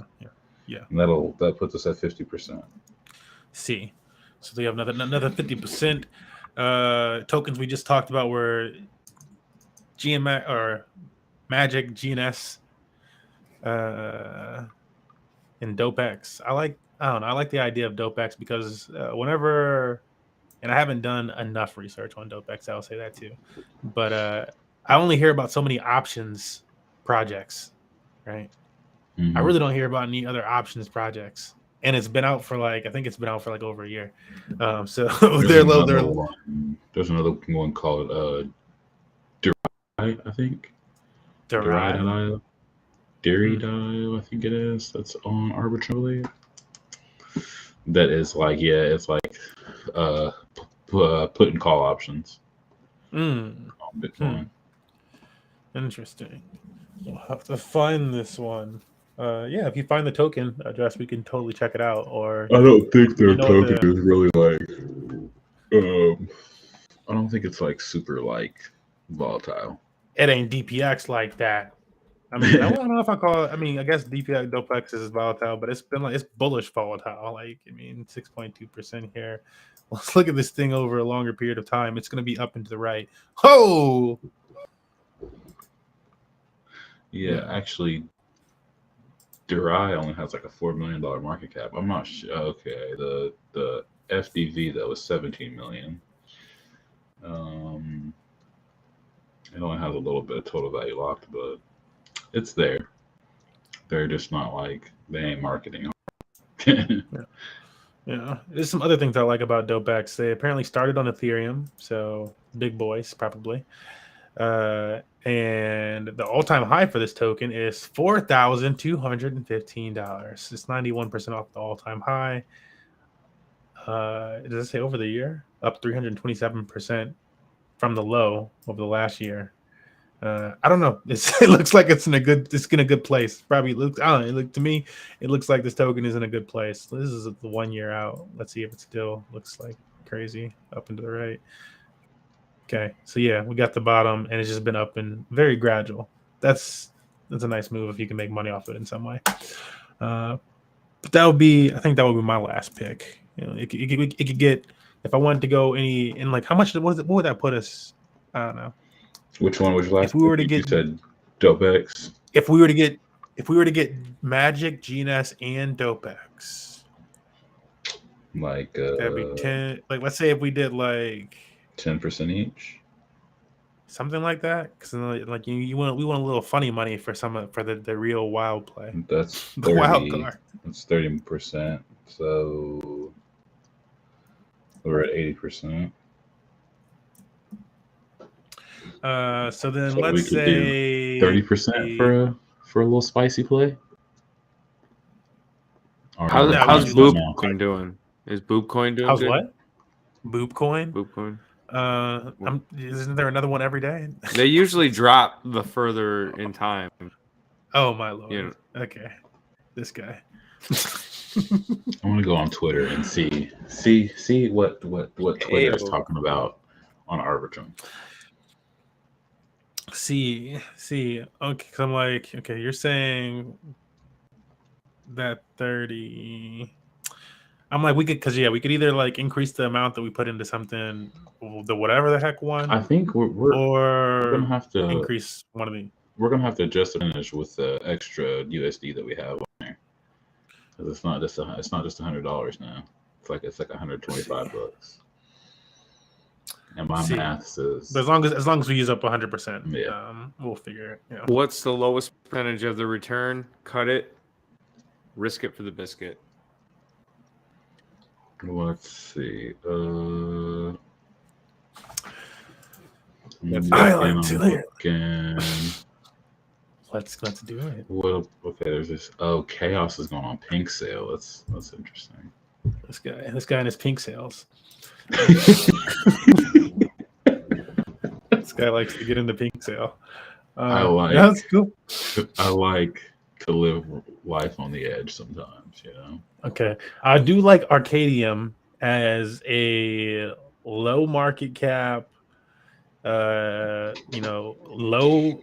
Yeah. And that puts us at 50%. See, so they have another 50%. Tokens we just talked about were GMX or Magic, GNS, and DopeX. I like the idea of DopeX because whenever, and I haven't done enough research on DopeX, I'll say that too, but I only hear about so many options projects, right? Mm-hmm. I really don't hear about any other options projects, and it's been out for I think it's been out for over a year. So there's another one called DRI, I think. DRI, I think it is. That's on Arbitrum. That is it's put and call options on Bitcoin. Interesting. We'll have to find this one. If you find the token address, we can totally check it out. Or I don't think their token is really I don't think it's super volatile. it ain't DPX like that. I mean, I don't know if I call it. I mean, I guess DPX DopeX is volatile, but it's been like it's bullish volatile. Like, I mean, 6.2% here. Let's look at this thing over a longer period of time. It's going to be up and to the right. Oh, yeah. Actually, Durai only has like a $4 million market cap. I'm not sure. Okay, the FDV though is 17 million. It only has a little bit of total value locked, but it's there. They're just not like they ain't marketing. Yeah. There's some other things I like about DopeX. They apparently started on Ethereum, so big boys probably. And the all-time high for this token is $4,215. It's 91% off the all-time high. Does it say over the year? Up 327% from the low over the last year. I don't know. It looks like it's in a good place. Probably looks. I don't know. To me, it looks like this token is in a good place. This is the 1 year out. Let's see if it still looks like crazy up and to the right. Okay, so yeah, we got the bottom, and it's just been up and very gradual. That's a nice move if you can make money off it in some way. But that would be. I think that would be my last pick. You know, it could get if I wanted to go in like how much what would that put us? I don't know. Which one was your last? If we were to get, you said DopeX. If we were to get Magic, GNS, and DopeX, like that'd be 10. Like let's say if we did like 10% each, something like that. Because like we want a little funny money for the real wild play. That's the wild card. That's 30%. So we're at 80%. So then let's say 30% for a little spicy play. How's Boopcoin doing? Is Boopcoin doing how's good? What? Boopcoin? Boopcoin. Isn't there another one every day? They usually drop the further in time. Oh my lord. Yeah. Okay. This guy. I want to go on Twitter and see what Twitter is talking about on Arbitrum. See. Okay, because I'm like, okay, you're saying that 30. I'm like, we could either like increase the amount that we put into something, the whatever the heck one. I think we're gonna have to increase one of the. We're gonna have to adjust the percentage with the extra USD that we have on there, because it's not just $100 now. It's like $125. And my math says, but as long as we use up 100%, yeah, we'll figure it. You know. What's the lowest percentage of the return? Cut it, risk it for the biscuit. Let's see. I like to hear. Let's do it. Well, okay. There's this. Oh, Chaos is going on pink sale. That's interesting. This guy and his pink sales. This guy likes to get into pink sale. That's cool. I like to live life on the edge sometimes, you know. Okay, I do like Arcadium as a low market cap, low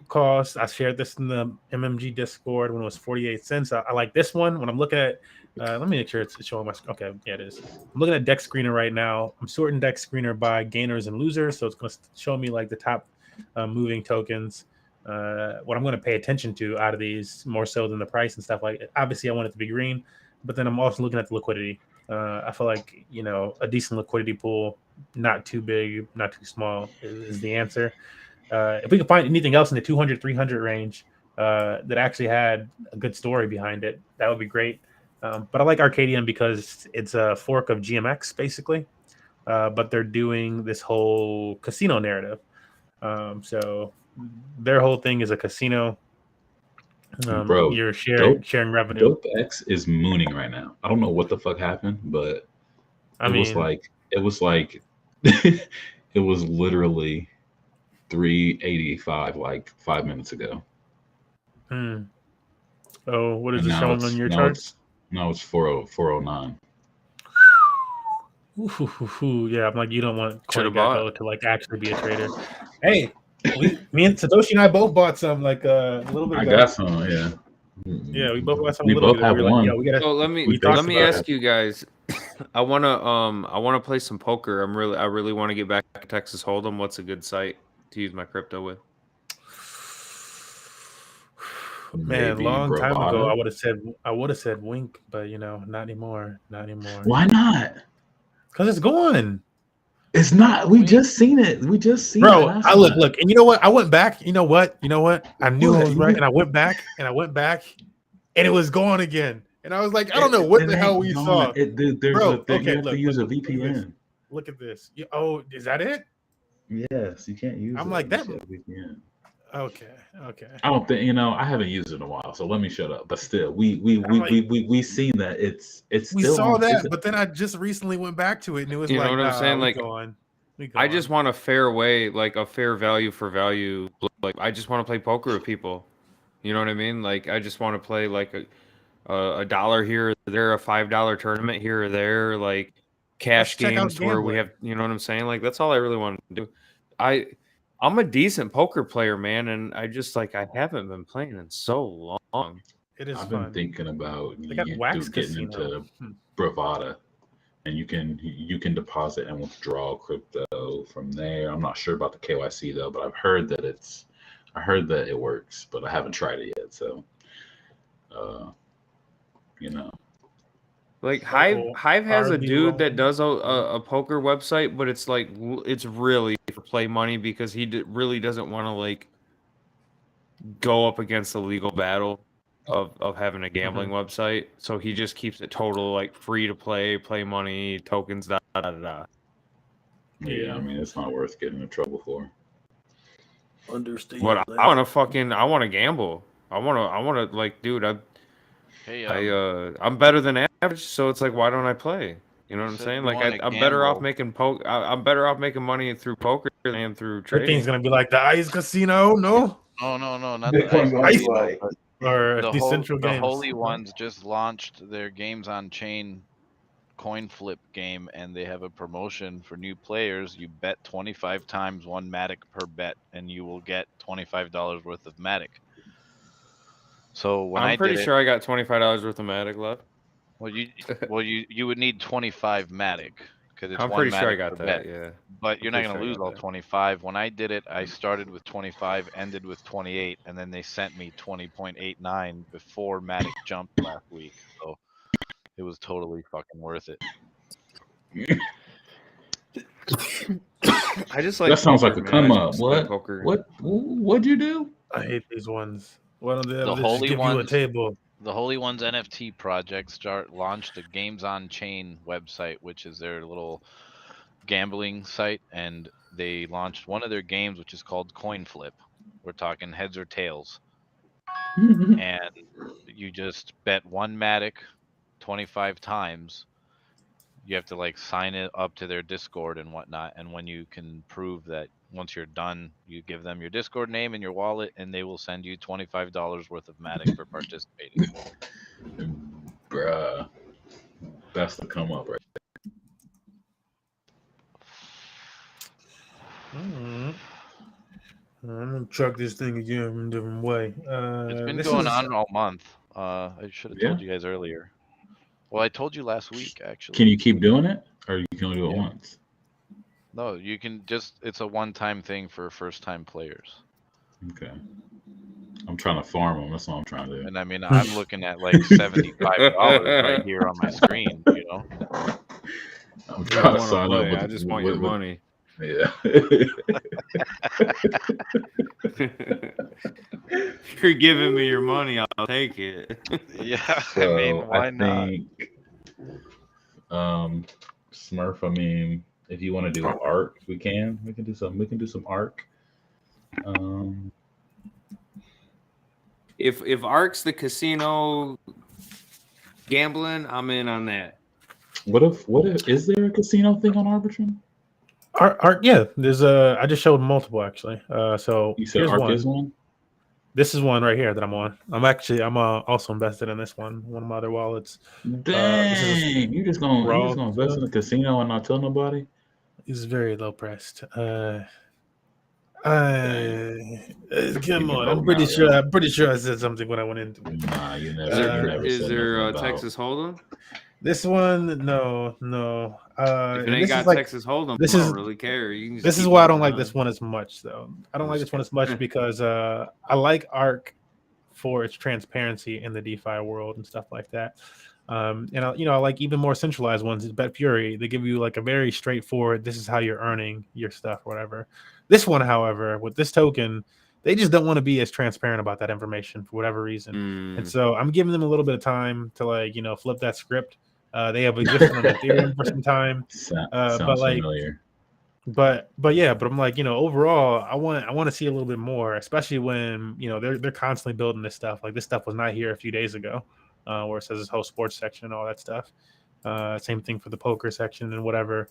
cost. I shared this in the MMG Discord when it was 48 cents. I like this one. When I'm looking at, let me make sure it's showing my. Okay, yeah, it is. I'm looking at Dex Screener right now. I'm sorting Dex Screener by gainers and losers, so it's going to show me like the top moving tokens. What I'm going to pay attention to out of these more so than the price and stuff like. Obviously, I want it to be green, but then I'm also looking at the liquidity. I feel like a decent liquidity pool, not too big, not too small, is the answer. If we can find anything else in the 200, 300 range that actually had a good story behind it, that would be great. But I like Arcadium because it's a fork of GMX, basically. But they're doing this whole casino narrative. So their whole thing is a casino. Bro, you're sharing revenue. DopeX is mooning right now. I don't know what the fuck happened, but it was literally 385 like 5 minutes ago. Oh, what is it showing on your charts? No, it's 409. Yeah, I'm like, you don't want CoinGecko to like actually be a trader. Hey, Me and Satoshi and I both bought some like a little bit ago. I got some, yeah. Yeah, we both bought some. We a little both bit. have We were one. Like, we gotta. So let me ask you guys. I wanna play some poker. I really want to get back to Texas Hold'em. What's a good site to use my crypto with? Man, Maybe long time Bravado. ago, I would have said Wink, but not anymore. Not anymore. Why not? Because it's gone. It's not. We just seen it. We just seen it. Bro, I look, and you know what? I went back. You know what? I knew I was right, and I went back, and it was gone again. And I was like, I don't know what the hell we saw. Dude, you have to use a VPN. Look at this. Oh, is that it? Yes, you can't use it. I'm like that. VPN. Okay. I don't think I haven't used it in a while, so let me shut up. But still, we seen that it's we still saw that, but then I just recently went back to it, and it was you like, know what I'm saying? Like, I just want a fair way, like a fair value for value. Like, I just want to play poker with people. You know what I mean? Like, I just want to play like a dollar here or there, a $5 tournament here or there, like cash games where we have, you know what I'm saying? Like, that's all I really want to do. I'm a decent poker player, man, and I just I haven't been playing in so long. It is. I've been thinking about getting into Bravada, and you can deposit and withdraw crypto from there. I'm not sure about the KYC though, but I've heard that it works, but I haven't tried it yet. So, Like Hive has a dude that does a poker website, but it's it's really for play money because he really doesn't want to go up against the legal battle of having a gambling website. So he just keeps it total free to play money, tokens, da da da da. Yeah, I mean it's not worth getting in trouble for. Understand. But I want to gamble. I want to dude. I'm better than average, so it's why don't I play? You know what I'm saying? I'm better off making I'm better off making money through poker than through trading. Everything's gonna be like the Ice Casino, no? No, not the Ice Casino. Or the Decentral Games. The Holy Ones just launched their games on chain coin flip game, and they have a promotion for new players. You bet 25 times one Matic per bet, and you will get $25 worth of Matic. So when I'm pretty sure I got $25 worth of Matic left. Well, you would need 25 Matic because it's I'm one pretty sure I Matic got per that. bet. Yeah. But you're not going to lose all 25. When I did it, I started with 25, ended with 28, and then they sent me 20.89 before Matic jumped last week. So it was totally fucking worth it. I just that sounds like a come up. What'd you do? I hate these ones. Why don't they the Holy Ones, you a table? The Holy Ones NFT project launched a Games on Chain website, which is their little gambling site, and they launched one of their games, which is called Coin Flip. We're talking heads or tails, and you just bet one Matic 25 times. You have to sign it up to their Discord and whatnot, and when you can prove that, once you're done, you give them your Discord name and your wallet, and they will send you $25 worth of Matic for participating. Bruh, that's the come up, right? I'm gonna truck this thing again from a different way. It's been going on all month. I should have told you guys earlier. Well, I told you last week, actually. Can you keep doing it, or you can only do it once? No, you can it's a one-time thing for first-time players. Okay. I'm trying to farm them. That's all I'm trying to do. And I mean, I'm looking at $75 right here on my screen, I'm trying to sign up. I just want your money. Yeah. If you're giving me your money, I'll take it. Yeah, so I mean, why not? Smurf, I mean, if you want to do ARC, we can do some ARC. If ARC's the casino gambling, I'm in on that. What if is there a casino thing on Arbitrum? ARC, yeah. There's I just showed multiple actually. So you said ARC is one? This is one right here that I'm on. I'm also invested in this one of my other wallets. Dang, you just gonna invest in a casino and not tell nobody? It's very low priced. Come on, I'm pretty sure. I'm pretty sure I said something when I went into it. Nah, you never. Is said there nothing about Texas Hold'em? This one, no. If it ain't got Texas Hold'em, I don't really care. You can just this is why I don't like this one as much, though. I don't like this one as much because I like Arc for its transparency in the DeFi world and stuff like that. And I like even more centralized ones. Bet Fury, they give you like a very straightforward. This is how you're earning your stuff, or whatever. This one, however, with this token, they just don't want to be as transparent about that information for whatever reason. And so I'm giving them a little bit of time to flip that script. They have existed on Ethereum for some time, sounds familiar. But I'm like, overall, I want to see a little bit more, especially when they're constantly building this stuff. Like this stuff was not here a few days ago, where it says this whole sports section and all that stuff. Same thing for the poker section and whatever.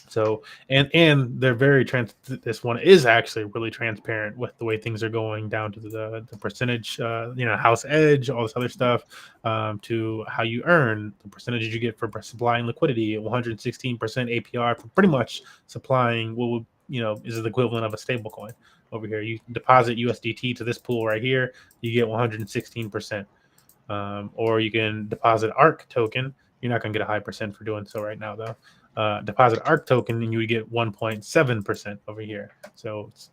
So and they're very this one is actually really transparent with the way things are going down to the percentage, house edge, all this other stuff, to how you earn the percentages you get for supplying liquidity, 116% APR for pretty much supplying what would, is the equivalent of a stable coin over here. You deposit USDT to this pool right here, you get 116%. Or you can deposit ARC token. You're not going to get a high percent for doing so right now, though. Deposit ARC token and you would get 1.7% over here. So it's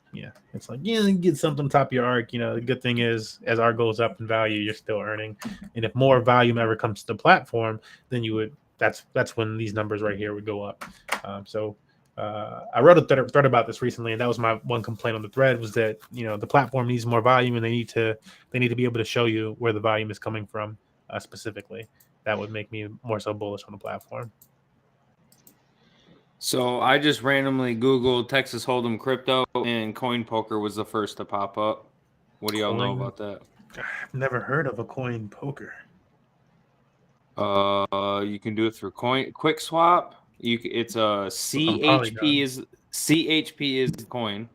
like, you get something on top of your ARC. The good thing is as ARC goes up in value, you're still earning. And if more volume ever comes to the platform, then that's when these numbers right here would go up. I wrote a thread about this recently, and that was my one complaint on the thread was that the platform needs more volume, and they need to be able to show you where the volume is coming from specifically. That would make me more so bullish on the platform. So I just randomly Googled Texas Hold'em crypto, and Coin Poker was the first to pop up. What do y'all know about that? I've never heard of a Coin Poker. You can do it through Quick Swap. It's a CHP is the coin.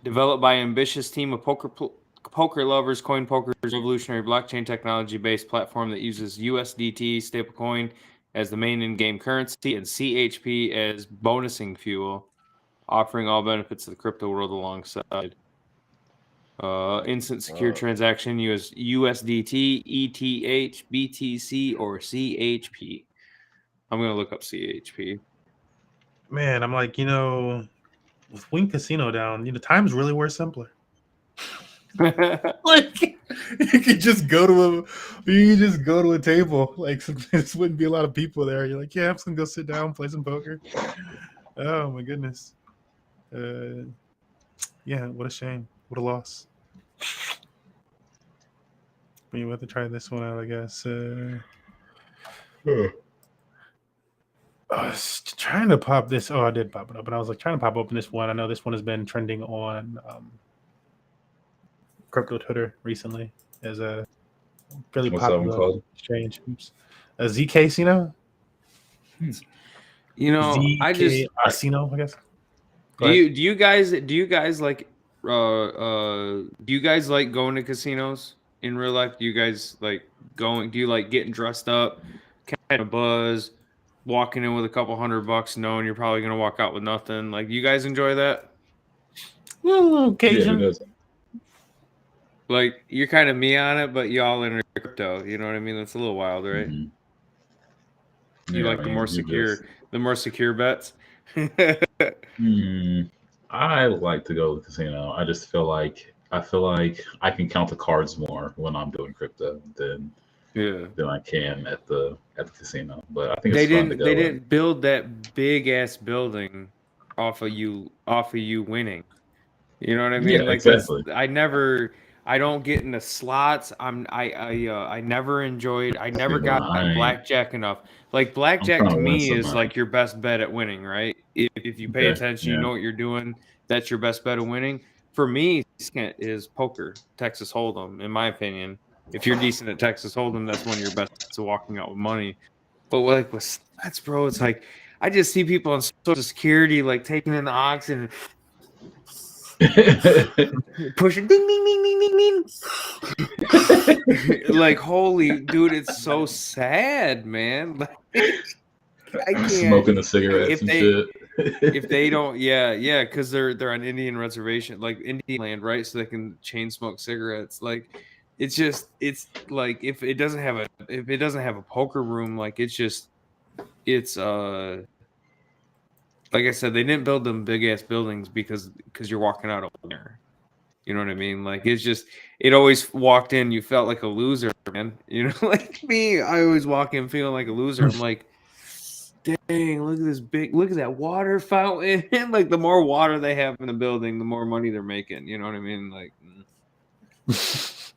Developed by an ambitious team of poker lovers. Coin Poker is a revolutionary blockchain technology-based platform that uses USDT stablecoin as the main in-game currency and CHP as bonusing fuel, offering all benefits of the crypto world alongside. Instant secure transaction, USDT, ETH, BTC, or CHP. I'm going to look up CHP. Man, I'm like, with Wing Casino down, times really were simpler. Like you could just go to a table. Like this wouldn't be a lot of people there. You're like, yeah, I'm just gonna go sit down, play some poker. Oh my goodness. Yeah, what a shame. What a loss. We have to try this one out, I guess. I was trying to pop this. Oh, I did pop it up, but I was like trying to pop open this one. I know this one has been trending on crypto Twitter recently as a really popular exchange. A ZK Casino. I just Casino, I guess. Do you guys like going to casinos in real life? Do you guys like going? Do you like getting dressed up, kind of buzz, walking in with a couple $100, knowing you're probably gonna walk out with nothing? Like, do you guys enjoy that? Well, occasion. Yeah, like you're kind of me on it, but y'all in crypto. You know what I mean? That's a little wild, right? Mm-hmm. You like the more secure bets. I like to go to the casino. I just feel like I can count the cards more when I'm doing crypto than I can at the casino. But I think it's fun to go. They didn't build that big ass building off of you winning. You know what I mean? Yeah, like exactly. I don't get into slots. I never got blackjack enough. Like blackjack to me is like your best bet at winning, right? If you pay attention, you know what you're doing. That's your best bet of winning. For me, is poker, Texas Hold'em, in my opinion. If you're decent at Texas Hold'em, that's one of your best bets of walking out with money. But like with slots, bro, it's like I just see people on Social Security like taking in the oxen and pushing ding ding ding ding ding ding. Like holy dude, it's so sad, man. I can't. Smoking the cigarettes and shit. If they don't, yeah, because they're on Indian reservation, like Indian land, right? So they can chain smoke cigarettes. Like, it's like if it doesn't have a poker room, like it's like I said, they didn't build them big ass buildings because you're walking out of there. You know what I mean? Like, it always walked in, you felt like a loser, man. You know, like me, I always walk in feeling like a loser. I'm like, dang, look at that water fountain. Like, the more water they have in the building, the more money they're making. You know what I mean? Like,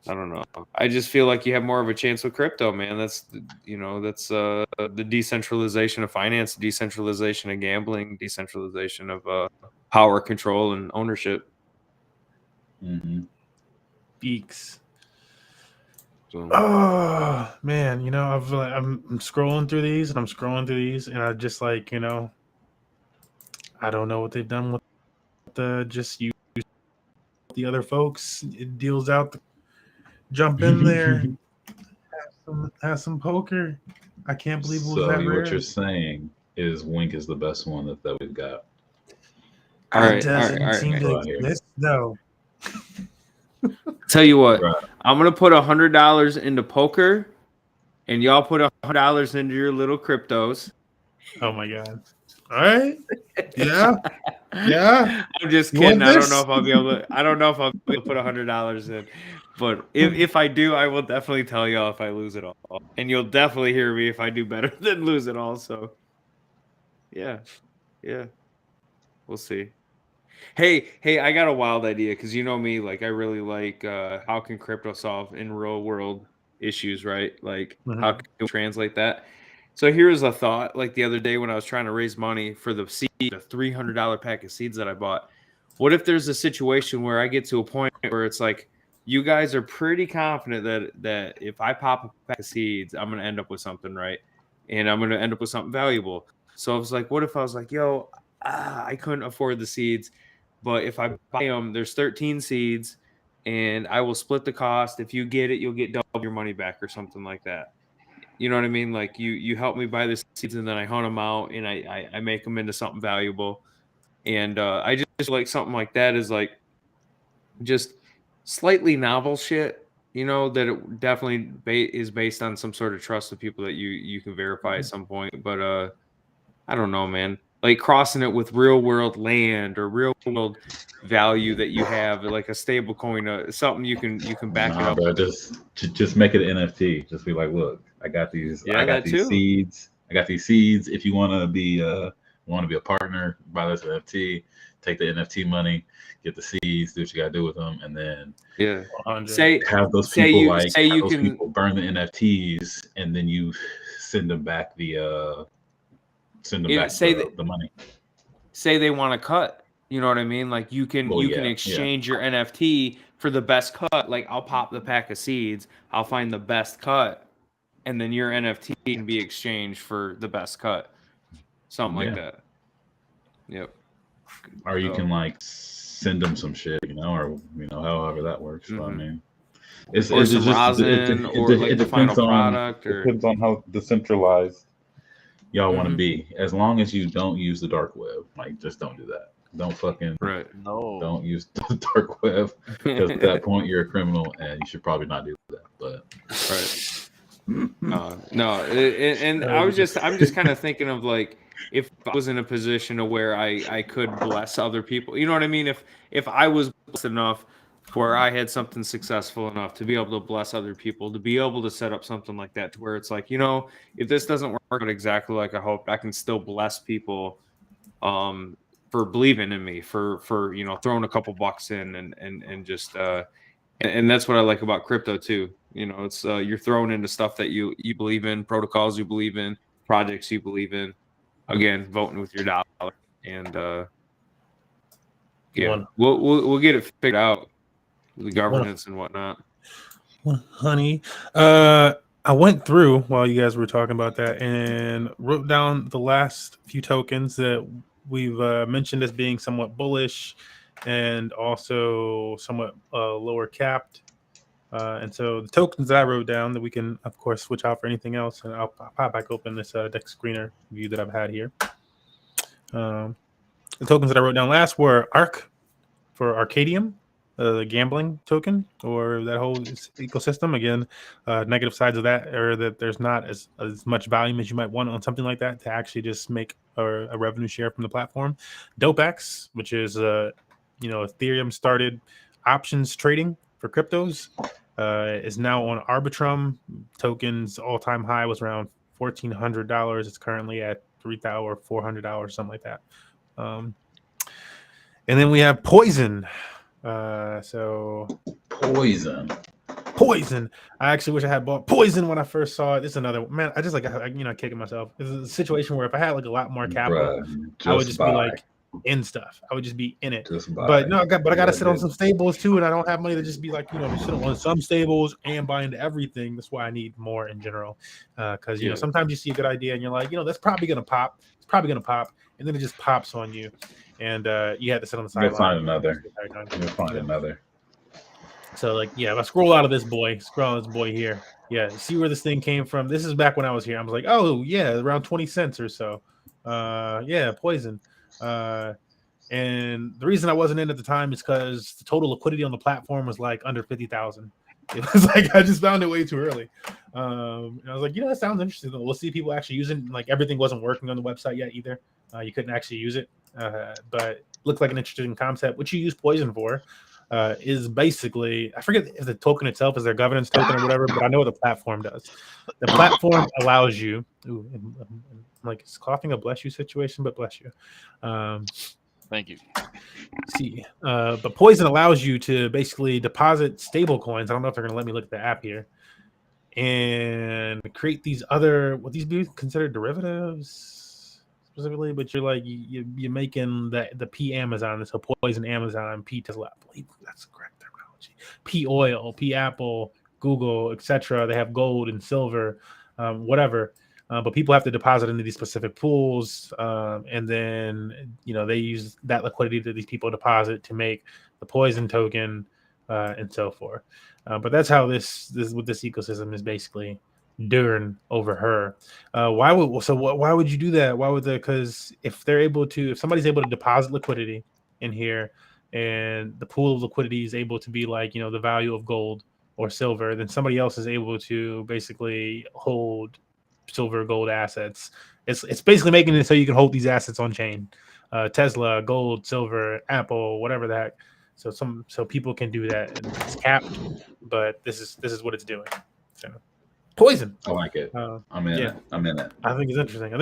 I don't know. I just feel like you have more of a chance with crypto, man. That's the decentralization of finance, decentralization of gambling, decentralization of power, control, and ownership. Mm-hmm. Beaks. So, oh man, I'm scrolling through these and I just like, I don't know what they've done with the just use the other folks. It deals out, jump in there, have some poker. I can't believe it was that rare. What you're saying is Wink is the best one that we've got. It doesn't seem to exist though. Tell you what, I'm gonna put $100 into poker, and y'all put $100 into your little cryptos. Oh my god! All right, yeah. I'm just kidding. I don't know if I'll be able to put $100 in, but if I do, I will definitely tell y'all if I lose it all, and you'll definitely hear me if I do better than lose it all. So, yeah, we'll see. Hey, I got a wild idea because you know me, like I really like how can crypto solve in real world issues, right? Like how can we translate that? So here's a thought. Like the other day when I was trying to raise money for the $300 pack of seeds that I bought. What if there's a situation where I get to a point where it's like you guys are pretty confident that if I pop a pack of seeds, I'm gonna end up with something, right? And I'm gonna end up with something valuable. So I was like, what if I was like, yo, I couldn't afford the seeds. But if I buy them, there's 13 seeds, and I will split the cost. If you get it, you'll get double your money back or something like that. You know what I mean? Like you help me buy the seeds, and then I hunt them out, and I make them into something valuable. And I just like something like that is like just slightly novel shit. You know, that it definitely is based on some sort of trust of people that you can verify at some point. But I don't know, man. Like crossing it with real world land or real world value that you have, like a stable coin, something you can back it up. Bro, just make it an NFT. Just be like, look, I got these. Yeah, I got these seeds. I got these seeds. If you want to be a partner, buy this NFT. Take the NFT money, get the seeds, do what you got to do with them, and then have those people people burn the NFTs, and then you send them back the money. Say they want to cut. You know what I mean? Like you can exchange your NFT for the best cut. Like I'll pop the pack of seeds, I'll find the best cut, and then your NFT can be exchanged for the best cut. Something like that. Yep. Or you can like send them some shit, or however that works. Mm-hmm. So, I mean, it depends on how decentralized y'all want to be. As long as you don't use the dark web, like just don't do that. Don't fucking don't use the dark web, because at that point you're a criminal and you should probably not do that. But and I'm just kind of thinking of like, if I was in a position of where I could bless other people, you know what I mean? If I was blessed enough where I had something successful enough to be able to bless other people, to be able to set up something like that to where it's like, if this doesn't work out exactly like I hoped, I can still bless people for believing in me, for throwing a couple bucks in and just and that's what I like about crypto too. It's you're thrown into stuff that you believe in, protocols you believe in, projects you believe in. Again, voting with your dollar, and we'll get it figured out, the governance and whatnot. Well, honey, I went through while you guys were talking about that and wrote down the last few tokens that we've mentioned as being somewhat bullish and also somewhat lower capped. And so the tokens that I wrote down that we can, of course, switch out for anything else, and I'll pop back open this deck screener view that I've had here. The tokens that I wrote down last were ARC for Arcadium, the gambling token, or that whole ecosystem. Again, negative sides of that are that there's not as much volume as you might want on something like that to actually just make a revenue share from the platform. DopeX, which is Ethereum started options trading for cryptos, is now on Arbitrum. Tokens all-time high was around $1,400. It's currently at $3,000 or $400, something like that. And then we have Poison. So Poison. I actually wish I had bought Poison when I first saw it. This is another man. I just kicking myself. This is a situation where if I had like a lot more capital, I would just be like in stuff. I would just be in it. But no, I got to sit on some stables too, and I don't have money to just be like sit on some stables and buy into everything. That's why I need more in general. Because sometimes you see a good idea and you're like, that's probably gonna pop. It's probably gonna pop, and then it just pops on you. And you had to sit on the sideline. You'll find another. So if I scroll out of this boy, here. Yeah, see where this thing came from. This is back when I was here. I was like, oh yeah, around 20 cents or so. Poison. And the reason I wasn't in at the time is because the total liquidity on the platform was like under 50,000. It was like I just found it way too early. And I was like, that sounds interesting. We'll see people actually using. Like everything wasn't working on the website yet either. You couldn't actually use it, but looked like an interesting concept. What you use Poison for is basically, I forget if the token itself is their governance token or whatever, but I know what the platform does. The platform allows you. I'm like it's coughing a bless you situation, but bless you. Thank you. See, but Poison allows you to basically deposit stable coins. I don't know if they're going to let me look at the app here and create these other. Would these be considered derivatives? Specifically, but you're like you're making the P Amazon, so Poison Amazon, P Tesla. I believe that's the correct terminology. P Oil, P Apple, Google, etc. They have gold and silver, whatever. But people have to deposit into these specific pools, and then they use that liquidity that these people deposit to make the Poison token, and so forth. But that's how this ecosystem is basically doing over her. Why would you do that? Why would because if somebody's able to deposit liquidity in here and the pool of liquidity is able to be like the value of gold or silver, then somebody else is able to basically hold silver, gold assets. It's basically making it so you can hold these assets on chain. Tesla, gold, silver, Apple, whatever the heck. So people can do that, and it's capped, but this is what it's doing. So Poison. I like it. I'm in it. I think it's interesting.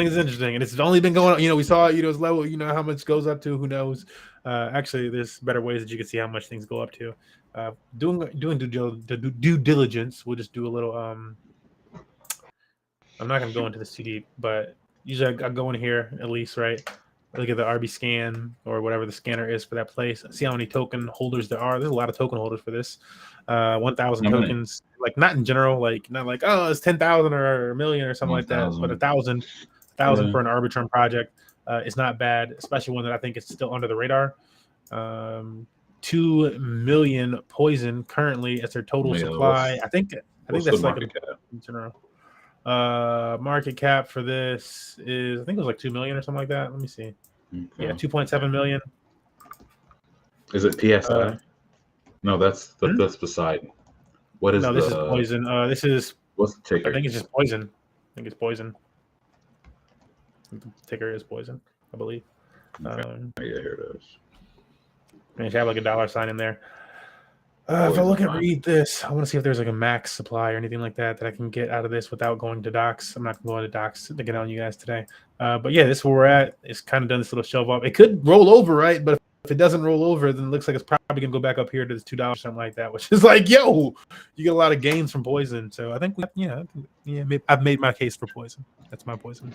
And it's only been going on. We saw it, it's level, how much goes up to, who knows? Actually, there's better ways that you can see how much things go up to. Doing due diligence, we'll just do a little, I'm not going to go into this too deep, but usually I go in here at least, right? Look at the RB scan or whatever the scanner is for that place. See how many token holders there are. There's a lot of token holders for this. 1,000 tokens, like not in general, not like it's 10,000 or a million or something 1, like that, but 1,000 for an Arbitrum project is not bad, especially one that I think is still under the radar. 2 million Poison currently as their total supply. I think that's like in general. Market cap for this is, I think it was like 2 million or something like that. Let me see. Okay. Yeah, 2.7 million. Is it PSI? No, that's beside. What is this is Poison. This is what's the ticker? I think it's just Poison. The ticker is Poison, I believe. Okay. Yeah, here it is. And you have like a $sign in there. If I look and read this, I want to see if there's like a max supply or anything like that I can get out of this without going to docs. I'm not going to docs to get on you guys today. But yeah, this is where we're at. It's kind of done this little shelf off. It could roll over, right? But if it doesn't roll over, then it looks like it's probably going to go back up here to this $2, something like that, which is like, yo, you get a lot of gains from Poison. So I think, I've made my case for Poison. That's my Poison.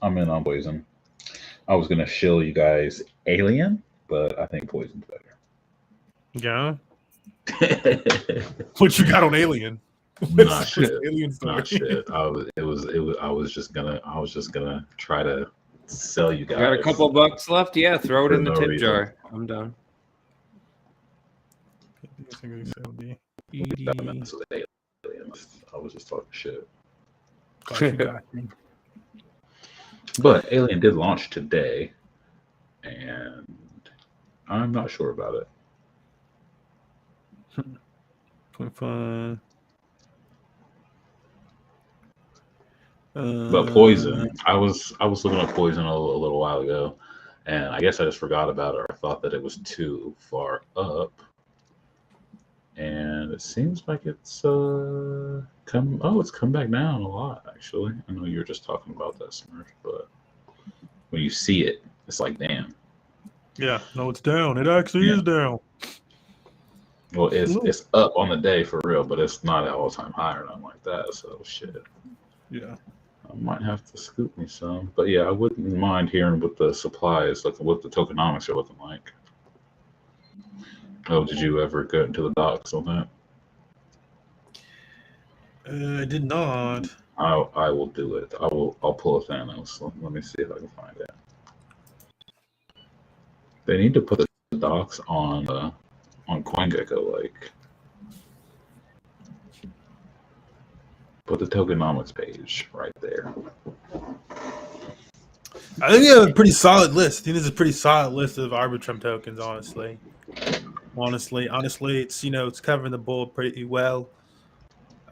I'm in on Poison. I was going to shill you guys Alien, but I think Poison's better. Yeah. What you got on Alien? Not shit. Not shit. I was just gonna try to sell you guys. Got a couple bucks left? Yeah, throw it in the tip jar. I'm done. I was just talking shit. Got me. But Alien did launch today, and I'm not sure about it. But Poison, I was looking at Poison a little while ago, and I guess I just forgot about it, or I thought that it was too far up. And it seems like it's it's come back down a lot, actually. I know you were just talking about that, Smurf, but when you see it, it's like, damn. Yeah, no, it's down. It actually is down. Well, it's up on the day for real, but it's not at all-time high or nothing like that, so shit. Yeah. I might have to scoop me some. But yeah, I wouldn't mind hearing what the supply is looking, what the tokenomics are looking like. Oh, did you ever get into the docs on that? I did not. I will do it. I'll pull a Thanos. Let me see if I can find it. They need to put the docs on CoinGecko, like put the tokenomics page right there. I think we have a pretty solid list. I think there's a pretty solid list of Arbitrum tokens, honestly. Honestly, it's it's covering the bull pretty well.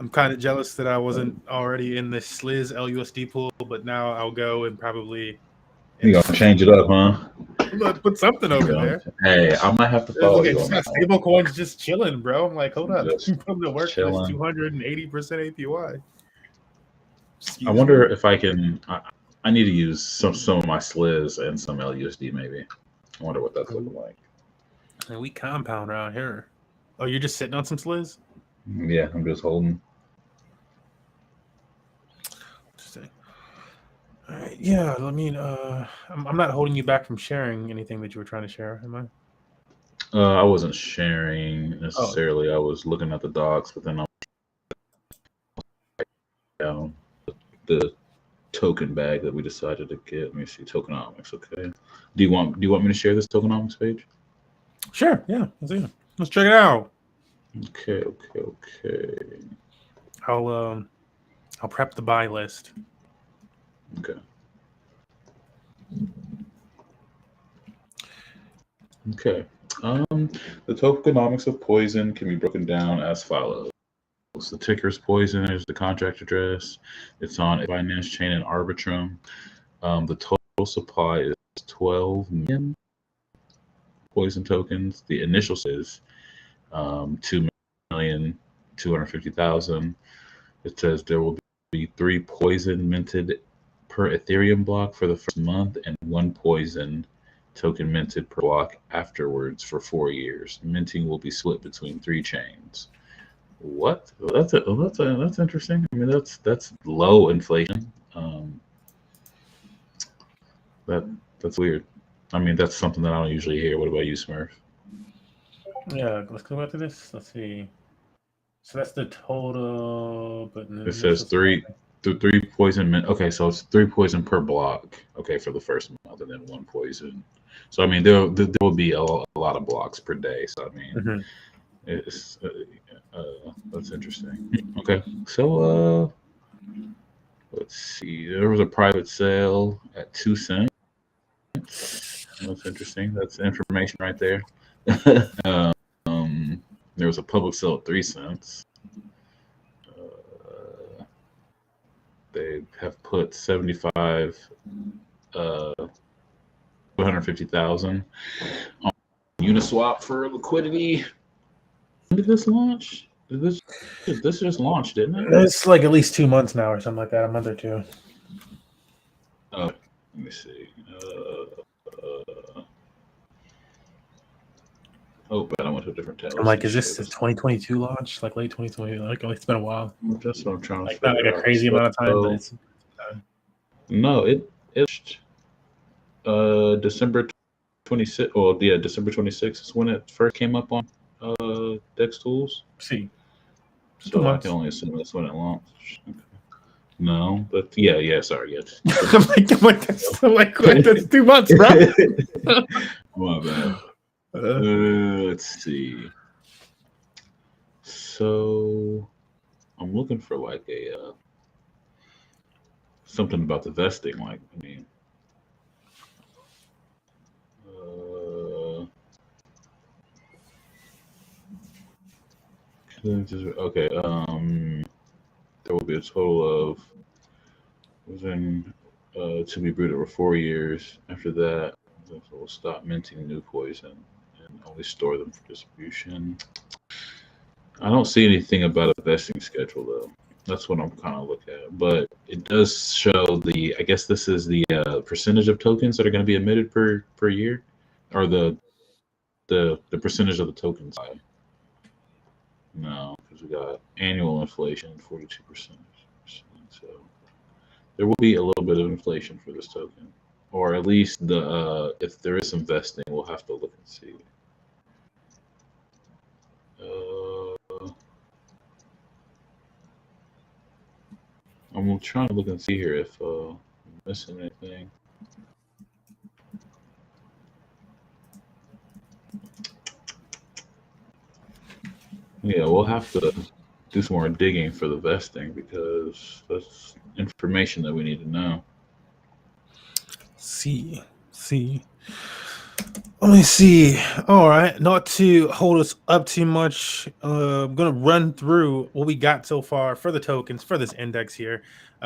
I'm kind of jealous that I wasn't already in the Sliz LUSD pool, but now I'll go and probably. You gonna change it up, huh? Let's put something over there. Hey, I might have to follow you on that. Stable coins just chilling, bro. I'm like, hold up, put them to work for this 280% APY. I wonder if I can. I need to use some of my Sliz and some LUSD maybe. I wonder what that's looking like. And we compound around here. Oh, you're just sitting on some Sliz? Yeah, I'm just holding. Interesting. All right. Yeah, I mean, I'm not holding you back from sharing anything that you were trying to share, am I? I wasn't sharing necessarily. I was looking at the docs, but then I down the token bag that we decided to get. Let me see tokenomics. Okay. Do you want me to share this tokenomics page? Sure. Yeah. Let's check it out. Okay. I'll prep the buy list. Okay. The tokenomics of Poison can be broken down as follows. The ticker is Poison. There's the contract address. It's on a Binance chain in Arbitrum. The total supply is 12 million Poison tokens. The initial is 2,250,000. It says there will be 3 Poison minted per Ethereum block for the first month and 1 Poison token minted per block afterwards for 4 years. Minting will be split between 3 chains. What? That's interesting. I mean, that's low inflation. That's weird. I mean, that's something that I don't usually hear. What about you, Smurf? Yeah, let's go back to this. Let's see. So that's the total, but it says 3 Poison mint. Okay, so it's 3 Poison per block. Okay, for the first month, and then 1 Poison. So I mean, there will be a lot of blocks per day. So I mean, it's that's interesting. Okay, so let's see. There was a private sale at 2 cents. That's interesting. That's information right there. There was a public sale at 3 cents. They have put 150,000 on Uniswap for liquidity. When did this launch? This just launched, didn't it? It's like at least 2 months now or something like that, a month or 2. Oh, let me see. But I went to a different tab. I'm like, is this the 2022 launch? Like late 2020? Like it's been a while. That's what I'm trying to like not like a crazy amount of time, but it's no, it's December 26th. Oh yeah, December 26th is when it first came up on Dex Tools. See, so I can only assume that's when it launched. Okay. No, but yeah, sorry, yes. I'm like that's 2 months, bro. My bad. Let's see. So I'm looking for like a something about the vesting. Like, I mean, okay. There will be a total of to be brewed over 4 years. After that, we'll stop minting new poison and only store them for distribution. I don't see anything about a vesting schedule though. That's what I'm kind of looking at. But it does show I guess this is the percentage of tokens that are going to be emitted per year, or the percentage of the token side. No, because we got annual inflation, 42%. So there will be a little bit of inflation for this token, or at least if there is some vesting, we'll have to look and see. I'm trying to look and see here if I'm missing anything. Yeah, we'll have to do some more digging for the vesting because that's information that we need to know. See. Let me see. All right, not to hold us up too much, I'm gonna run through what we got so far for the tokens for this index here.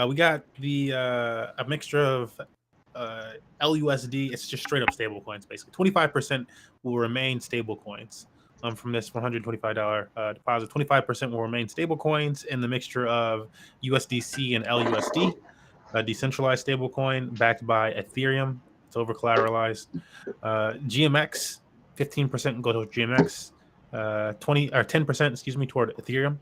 We got a mixture of LUSD. It's just straight up stable coins, basically. 25% will remain stable coins. From this $125 deposit, 25% will remain stable coins in the mixture of USDC and LUSD, a decentralized stable coin backed by Ethereum. It's over collateralized. GMX, 15% go to GMX, 10%, toward Ethereum,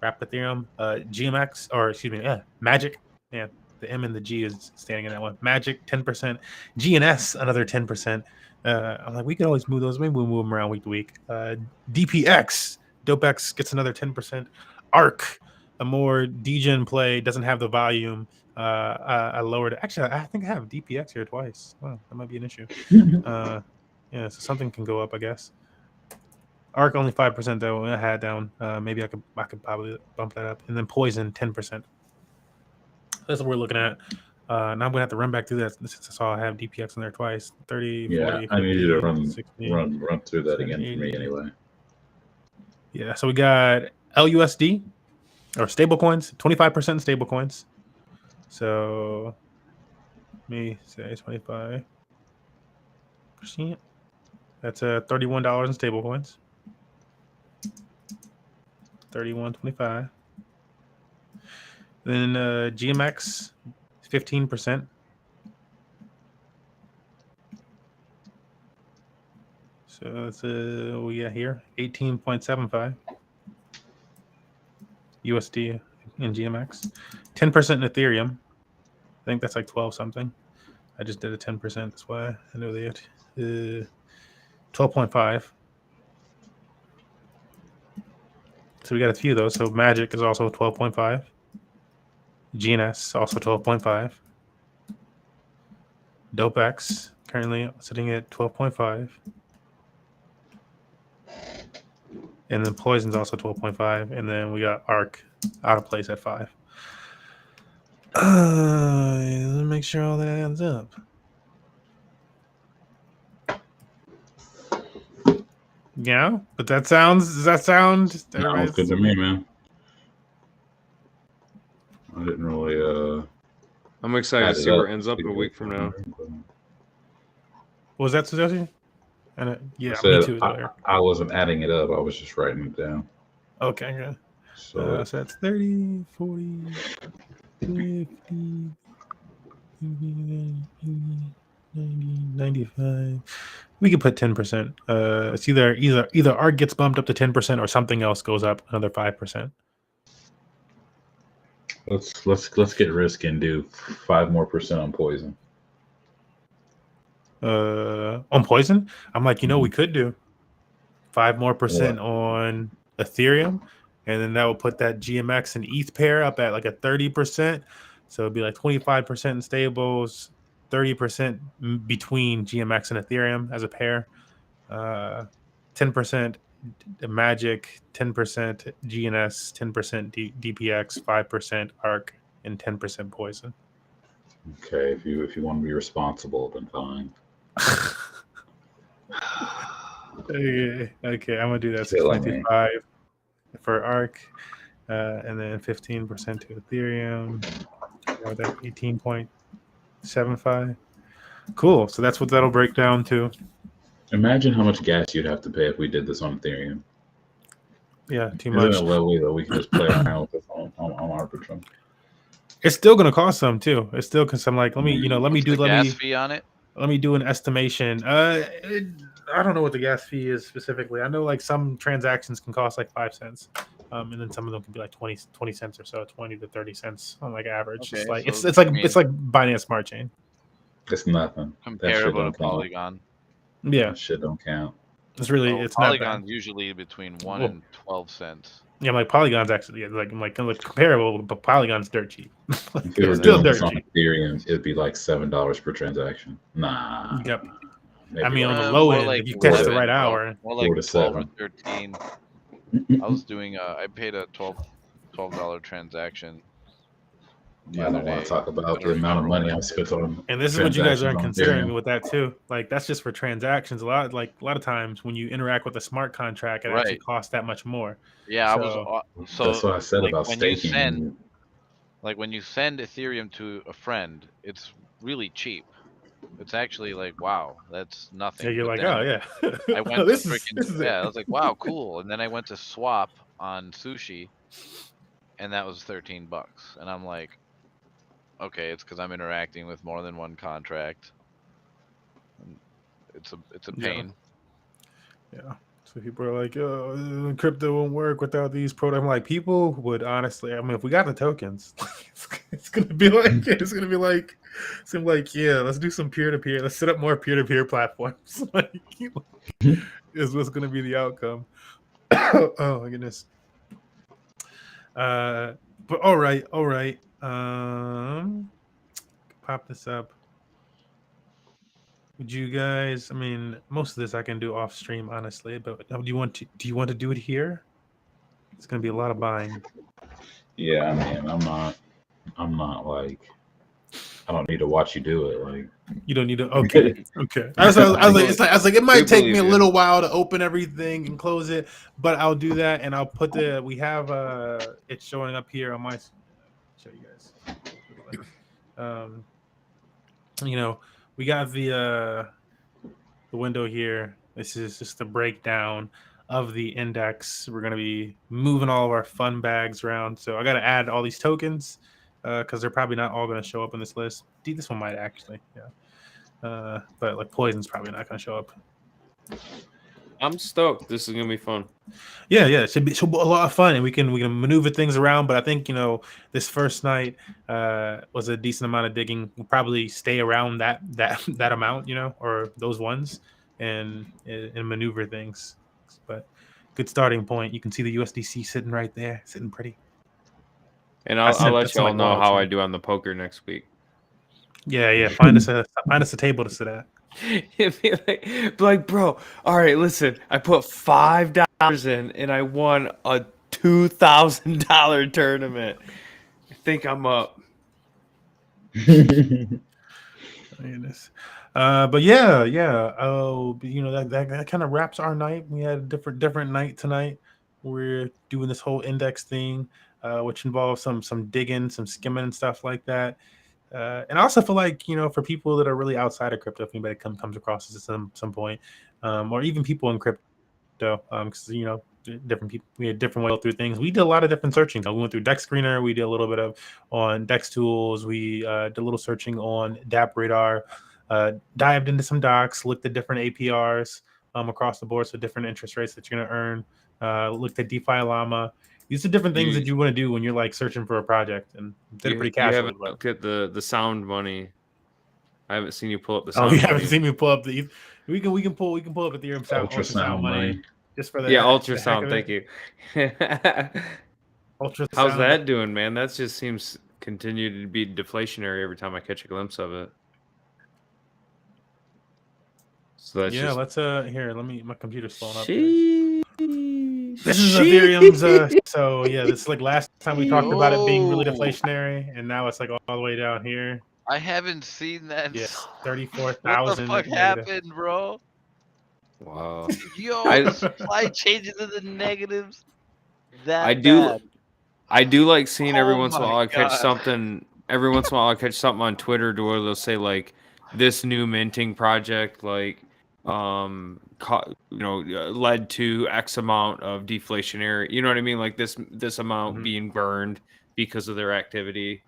wrapped Ethereum. GMX, or excuse me, Magic. Yeah, the M and the G is standing in that one. Magic, 10%. GNS, another 10%. I'm like, we could always move those. Maybe we'll move them around week to week. DPX, DopeX gets another 10%. ARC, a more degen play, doesn't have the volume. I lowered. Actually, I think I have DPX here twice. Wow, that might be an issue. Yeah, so something can go up, I guess. ARC only 5% though. I had down. Maybe I could probably bump that up. And then Poison 10%. That's what we're looking at. Now I'm gonna have to run back through that since I saw I have DPX in there twice. 30, yeah, 40, 50, I need you to run 60, run through that 70, again 80. for me anyway. Yeah, so we got LUSD or stable coins, 25% stable coins. So let me say 25%. That's $31 in stable coins. 31.25. Then GMX 15%. So that's we got here 18.75 USD in GMX. 10% in Ethereum. I think that's like 12 something. I just did a 10%. That's why I know that. 12.5. So we got a few of those. So Magic is also 12.5. GNS also 12.5. DopeX currently sitting at 12.5. And then Poison's also 12.5. And then we got ARC out of place at 5. Let me make sure all that adds up. Yeah, but does that sound? Sounds good to me, man. I didn't really. I'm excited to see where it ends up a week from now. Was that suggestion? And yeah, me too. I wasn't adding it up. I was just writing it down. Okay, good. So that's 30, 40, 50, 90, 95. We could put 10%. It's either ARC gets bumped up to 10% or something else goes up another 5%. Let's get risky and do 5% more on Poison. On Poison, I'm like, we could do 5% more on Ethereum, and then that will put that GMX and ETH pair up at like a 30%. So it'd be like 25% in stables, 30% between GMX and Ethereum as a pair, 10% Magic, 10% GNS, 10% DPX, 5% Arc, and 10% Poison. Okay, if you want to be responsible, then fine. Okay, I'm gonna do that. 6.25 for Arc, and then 15% to Ethereum. That 18.75. Cool. So that's what that'll break down to. Imagine how much gas you'd have to pay if we did this on Ethereum. Yeah, too much. Isn't it lovely that we can just play around with this on Arbitrum? It's still gonna cost some too. It's still because I'm like, let me do gas fee on it. Let me do an estimation. I don't know what the gas fee is specifically. I know like some transactions can cost like 5 cents, and then some of them can be like 20 cents or so, 20 to 30 cents on like average. Okay, it's so like it's like Binance Smart Chain. It's nothing. Comparable to Polygon. Yeah, that shit don't count. It's really it's not Polygon's bad. usually between 1 and 12 cents. Yeah, like Polygon's actually like comparable, but Polygon's dirt cheap. If we were doing this on Ethereum, it'd be like $7 per transaction. Nah. Yep. Maybe I mean, like, on the low end, like if you test the 11, right hour, more like 4 to 12 or 7. 13. I was doing I paid a $12 transaction. Yeah, I don't want to talk about the amount of money I spent on. And this is what you guys aren't considering Ethereum. with that too. Like that's just for transactions. A lot of times when you interact with a smart contract, it actually costs that much more. Yeah, So, that's what I said like, about when staking. when you send Ethereum to a friend, it's really cheap. It's actually like, wow, that's nothing. Yeah, you're But like, oh yeah. I went this to freaking I was like, wow, cool. And then I went to swap on Sushi, and that was $13. And I'm like, okay, it's because I'm interacting with more than one contract. It's a pain. Yeah. So people are like, oh, crypto won't work without these products. I'm like, people would honestly, I mean, if we got the tokens, it's gonna be like, yeah, let's do some peer-to-peer. Let's set up more peer-to-peer platforms. Like, is what's gonna be the outcome. Oh my goodness. But all right. Pop this up. Would you guys? I mean, most of this I can do off stream, honestly. But do you want to do it here? It's gonna be a lot of buying. Yeah, I mean, I'm not like, I don't need to watch you do it. Like, you don't need to. Okay. I was like, it might take me a little while to open everything and close it, but I'll do that, and I'll put we have it's showing up here on my. Show you guys. We got the window here. This is just a breakdown of the index. We're gonna be moving all of our fun bags around. So I got to add all these tokens because they're probably not all gonna show up in this list. This one might actually, yeah. But like Poison's probably not gonna show up. I'm stoked. This is gonna be fun. Yeah, it should be a lot of fun, and we can maneuver things around. But I think this first night was a decent amount of digging. We'll probably stay around that amount, or those ones, and maneuver things. But good starting point. You can see the USDC sitting right there, sitting pretty. And I'll let y'all know how I do on the poker next week. Yeah. Find us a table to sit at. be like, bro, all right, listen, I put $5 in and I won a $2,000 tournament. I think I'm up. But yeah. Oh, that kind of wraps our night. We had a different night tonight. We're doing this whole index thing, which involves some digging, some skimming and stuff like that. And I also feel like, for people that are really outside of crypto, if anybody comes across this at some point, or even people in crypto, because, different people, we had different ways through things. We did a lot of different searching. We went through Dex Screener. We did a little bit on Dex Tools. We did a little searching on DAP Radar, dived into some docs, looked at different APRs across the board, so different interest rates that you're going to earn. Looked at DeFi Llama. These are different things that you want to do when you're like searching for a project, and did it pretty casually. You haven't looked at the sound money. I haven't seen you pull up the sound. Oh, you haven't seen me pull up the. We can pull up Ethereum ultrasound money just for that. Yeah, ultrasound. Thank you. Ultrasound. How's that doing, man? That just seems continue to be deflationary every time I catch a glimpse of it. So that's let's here. Let me. My computer's slowing up. This is Ethereum's. So yeah, this is like last time we talked about it being really Yo. deflationary, and now it's like all the way down here. I haven't seen that. Yes, What 34,000 the fuck negative. happened, bro? Wow. Yo, the supply changes to the negatives. I That do. bad. I do like seeing every Oh once in a my while I catch God. something. Every once in a while I catch something on Twitter to where they'll say like this new minting project like led to X amount of deflationary. You know what I mean? Like this amount being burned because of their activity.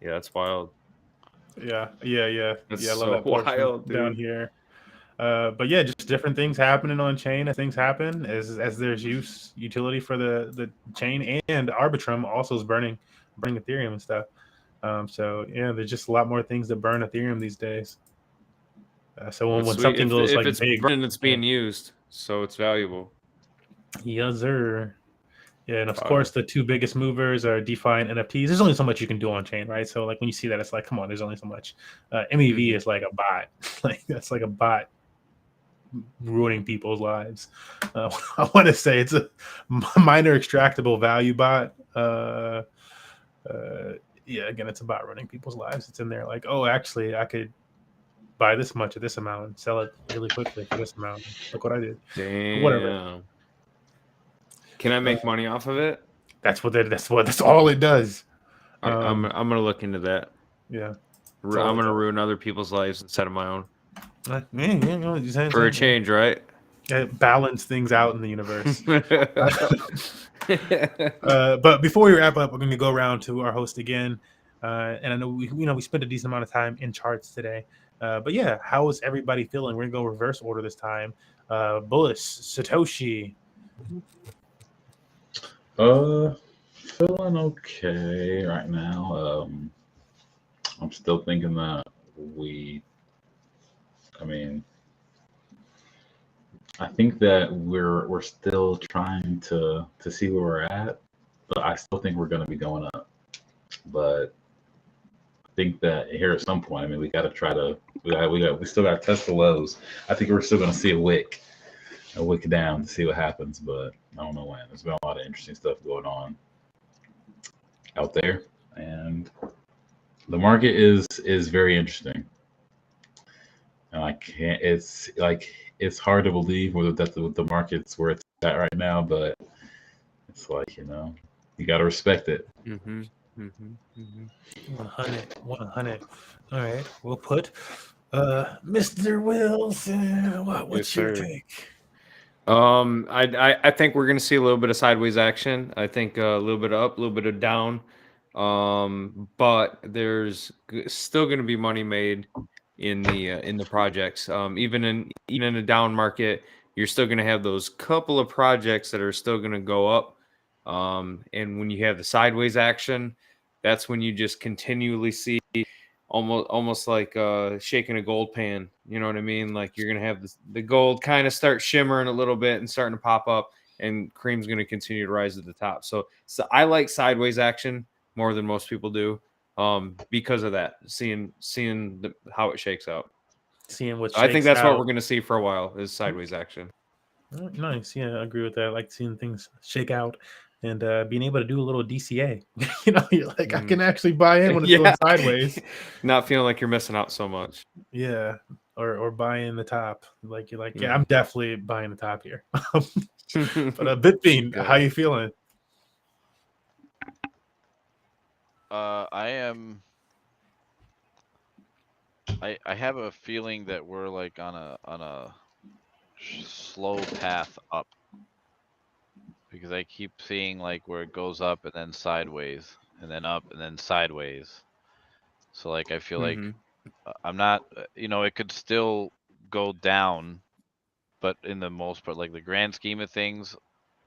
Yeah, that's wild. Yeah. That's I love so that portion wild, down dude. here. But yeah, just different things happening on chain as things happen, as there's utility for the chain, and Arbitrum also is burning Ethereum and stuff. So yeah, there's just a lot more things that burn Ethereum these days. So when Sweet. something goes If like it's big, burning, it's being used, so it's valuable. yes, sir. Yeah, and of Wow. course the two biggest movers are DeFi and NFTs. There's only so much you can do on chain, right? So like when you see that, it's like, come on, there's only so much. MEV is like a bot, like that's like a bot ruining people's lives. I want to say it's a minor extractable value bot. Yeah, again, it's a bot ruining people's lives. It's in there like, oh, actually, I could buy this much of this amount and sell it really quickly for this amount. Look what I did. Damn. Whatever. Can I make money off of it? That's all it does. I'm gonna look into that. Yeah, I'm gonna ruin other people's lives instead of my own. For a change, right? Balance things out in the universe. But before we wrap up, we're going to go around to our host again. And I know we spent a decent amount of time in charts today. But yeah, how is everybody feeling? We're going to go reverse order this time. Bullish, Satoshi. Feeling okay right now. I'm still thinking that I think that we're still trying to see where we're at, but I still think we're going to be going up. But I think that here at some point, we got to try to we still got to test the lows. I think we're still going to see a wick down to see what happens, but I don't know when. There's been a lot of interesting stuff going on out there, and the market is very interesting. And I can't. It's hard to believe whether that's the market's where it's at right now, but it's like you got to respect it. 100. All right, we'll put Mr. Wilson. What's your take? I think we're gonna see a little bit of sideways action. I think a little bit up, a little bit of down. But there's still gonna be money made in the projects. Even in a down market, you're still gonna have those couple of projects that are still gonna go up. And when you have the sideways action, that's when you just continually see almost like shaking a gold pan. You know what I mean? Like you're gonna have the gold kind of start shimmering a little bit and starting to pop up, and cream's gonna continue to rise to the top. So I like sideways action more than most people do, because of that. Seeing how it shakes out. Seeing what I think that's what we're gonna see for a while is sideways action. Nice, yeah, I agree with that. I like seeing things shake out and being able to do a little DCA. You're like, I can actually buy in when it's going sideways. Not feeling like you're missing out so much. Yeah, or buying the top. Like you're like, yeah, I'm definitely buying the top here. But Bitbean, how you feeling? I am. I have a feeling that we're like on a slow path up, because I keep seeing like where it goes up and then sideways and then up and then sideways. So like I feel like I'm not, it could still go down, but in the most part, like the grand scheme of things,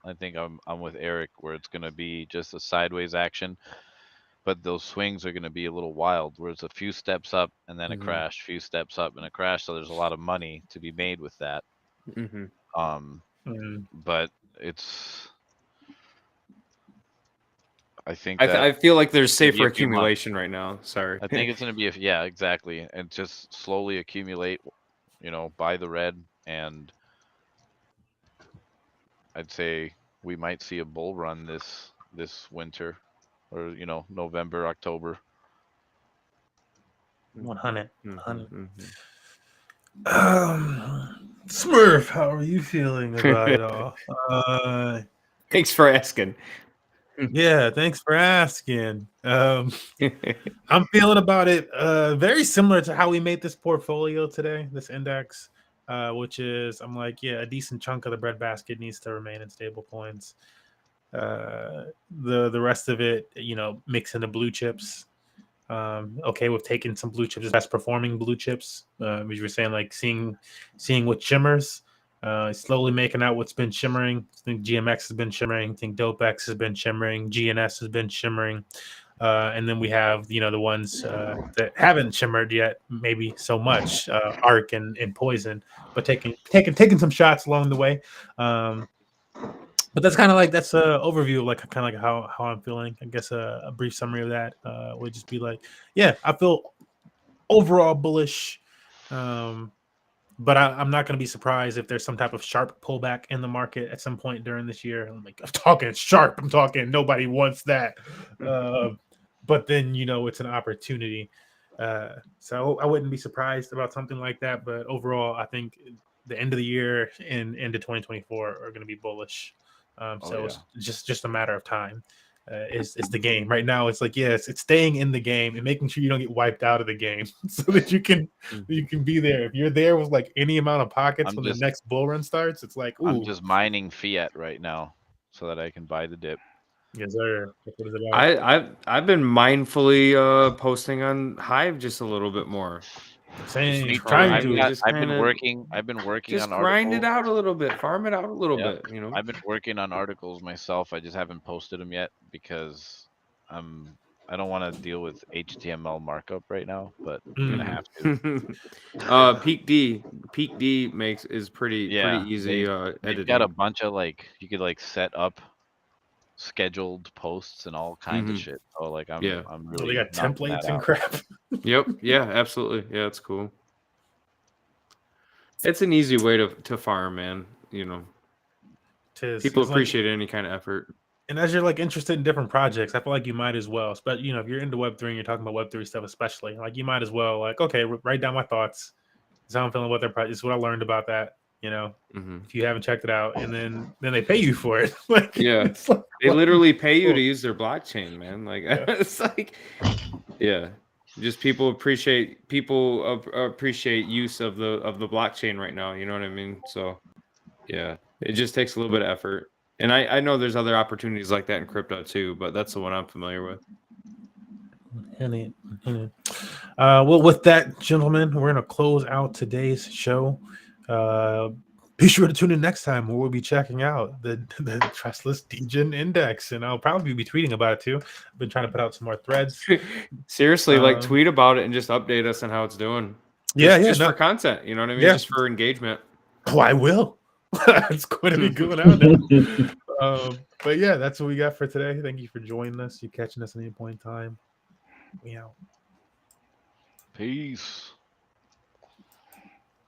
I think I'm with Eric, where it's going to be just a sideways action, but those swings are going to be a little wild, where it's a few steps up and then a crash, few steps up and a crash. So there's a lot of money to be made with that. But it's, I think that I feel like there's safer accumulation right now. Sorry. I think it's going to be yeah, exactly, and just slowly accumulate, buy the red, and I'd say we might see a bull run this winter, or November, October. 100. Smurf, how are you feeling about it all? Thanks for asking. Yeah, thanks for asking. I'm feeling about it very similar to how we made this portfolio today, this index, which is I'm like, yeah, a decent chunk of the breadbasket needs to remain in stable coins. The rest of it, mix into blue chips. Okay, we've taken some blue chips, best performing blue chips. As you were saying, like seeing what shimmers. Slowly making out what's been shimmering. I think GMX has been shimmering. I think DopeX has been shimmering. GNS has been shimmering. And then we have, the ones that haven't shimmered yet, maybe so much, Arc and Poison, but taking some shots along the way. But that's kind of like that's an overview of like kind of like how I'm feeling. I guess a brief summary of that would just be like, yeah, I feel overall bullish. But I'm not going to be surprised if there's some type of sharp pullback in the market at some point during this year. I'm talking sharp. I'm talking nobody wants that. But then, it's an opportunity. So I wouldn't be surprised about something like that. But overall, I think the end of the year and into 2024 are going to be bullish. It's just a matter of time. Is the game right now? It's like, yes, it's staying in the game and making sure you don't get wiped out of the game, so that you can be there. If you're there with like any amount of pockets when the next bull run starts, it's like, ooh. I'm just mining fiat right now so that I can buy the dip. Yes, sir. That's what it's about. I've been mindfully posting on Hive just a little bit more. Same. I've been working just on grind articles. it out a little bit, farm it out a little bit. I've been working on articles myself. I just haven't posted them yet because I don't want to deal with HTML markup right now, but I'm gonna have to. Peak D is pretty easy. They've got a bunch of you could set up scheduled posts and all kinds of shit. So I'm really. They got templates and crap. Yep. Yeah. Absolutely. Yeah, it's cool. It's an easy way to farm, man. People appreciate any kind of effort. And as you're interested in different projects, I feel like you might as well. But if you're into Web3 and you're talking about Web3 stuff, especially, you might as well okay, write down my thoughts. This is how I'm feeling about their project. This is what I learned about that. If you haven't checked it out, and then they pay you for it. They literally pay you to use their blockchain, man. It's just people appreciate use of the blockchain right now. You know what I mean? So yeah, it just takes a little bit of effort. And I know there's other opportunities like that in crypto too, but that's the one I'm familiar with. Well, with that, gentlemen, we're going to close out today's show. Be sure to tune in next time where we'll be checking out the Trustless Degen Index, and I'll probably be tweeting about it too. I've been trying to put out some more threads. Seriously, tweet about it and just update us on how it's doing. Just for content, you know what I mean? Just for engagement. Oh, I will. It's going to be going out now. But yeah, that's what we got for today. Thank you for joining us. You catching us at any point in time. We out. Peace.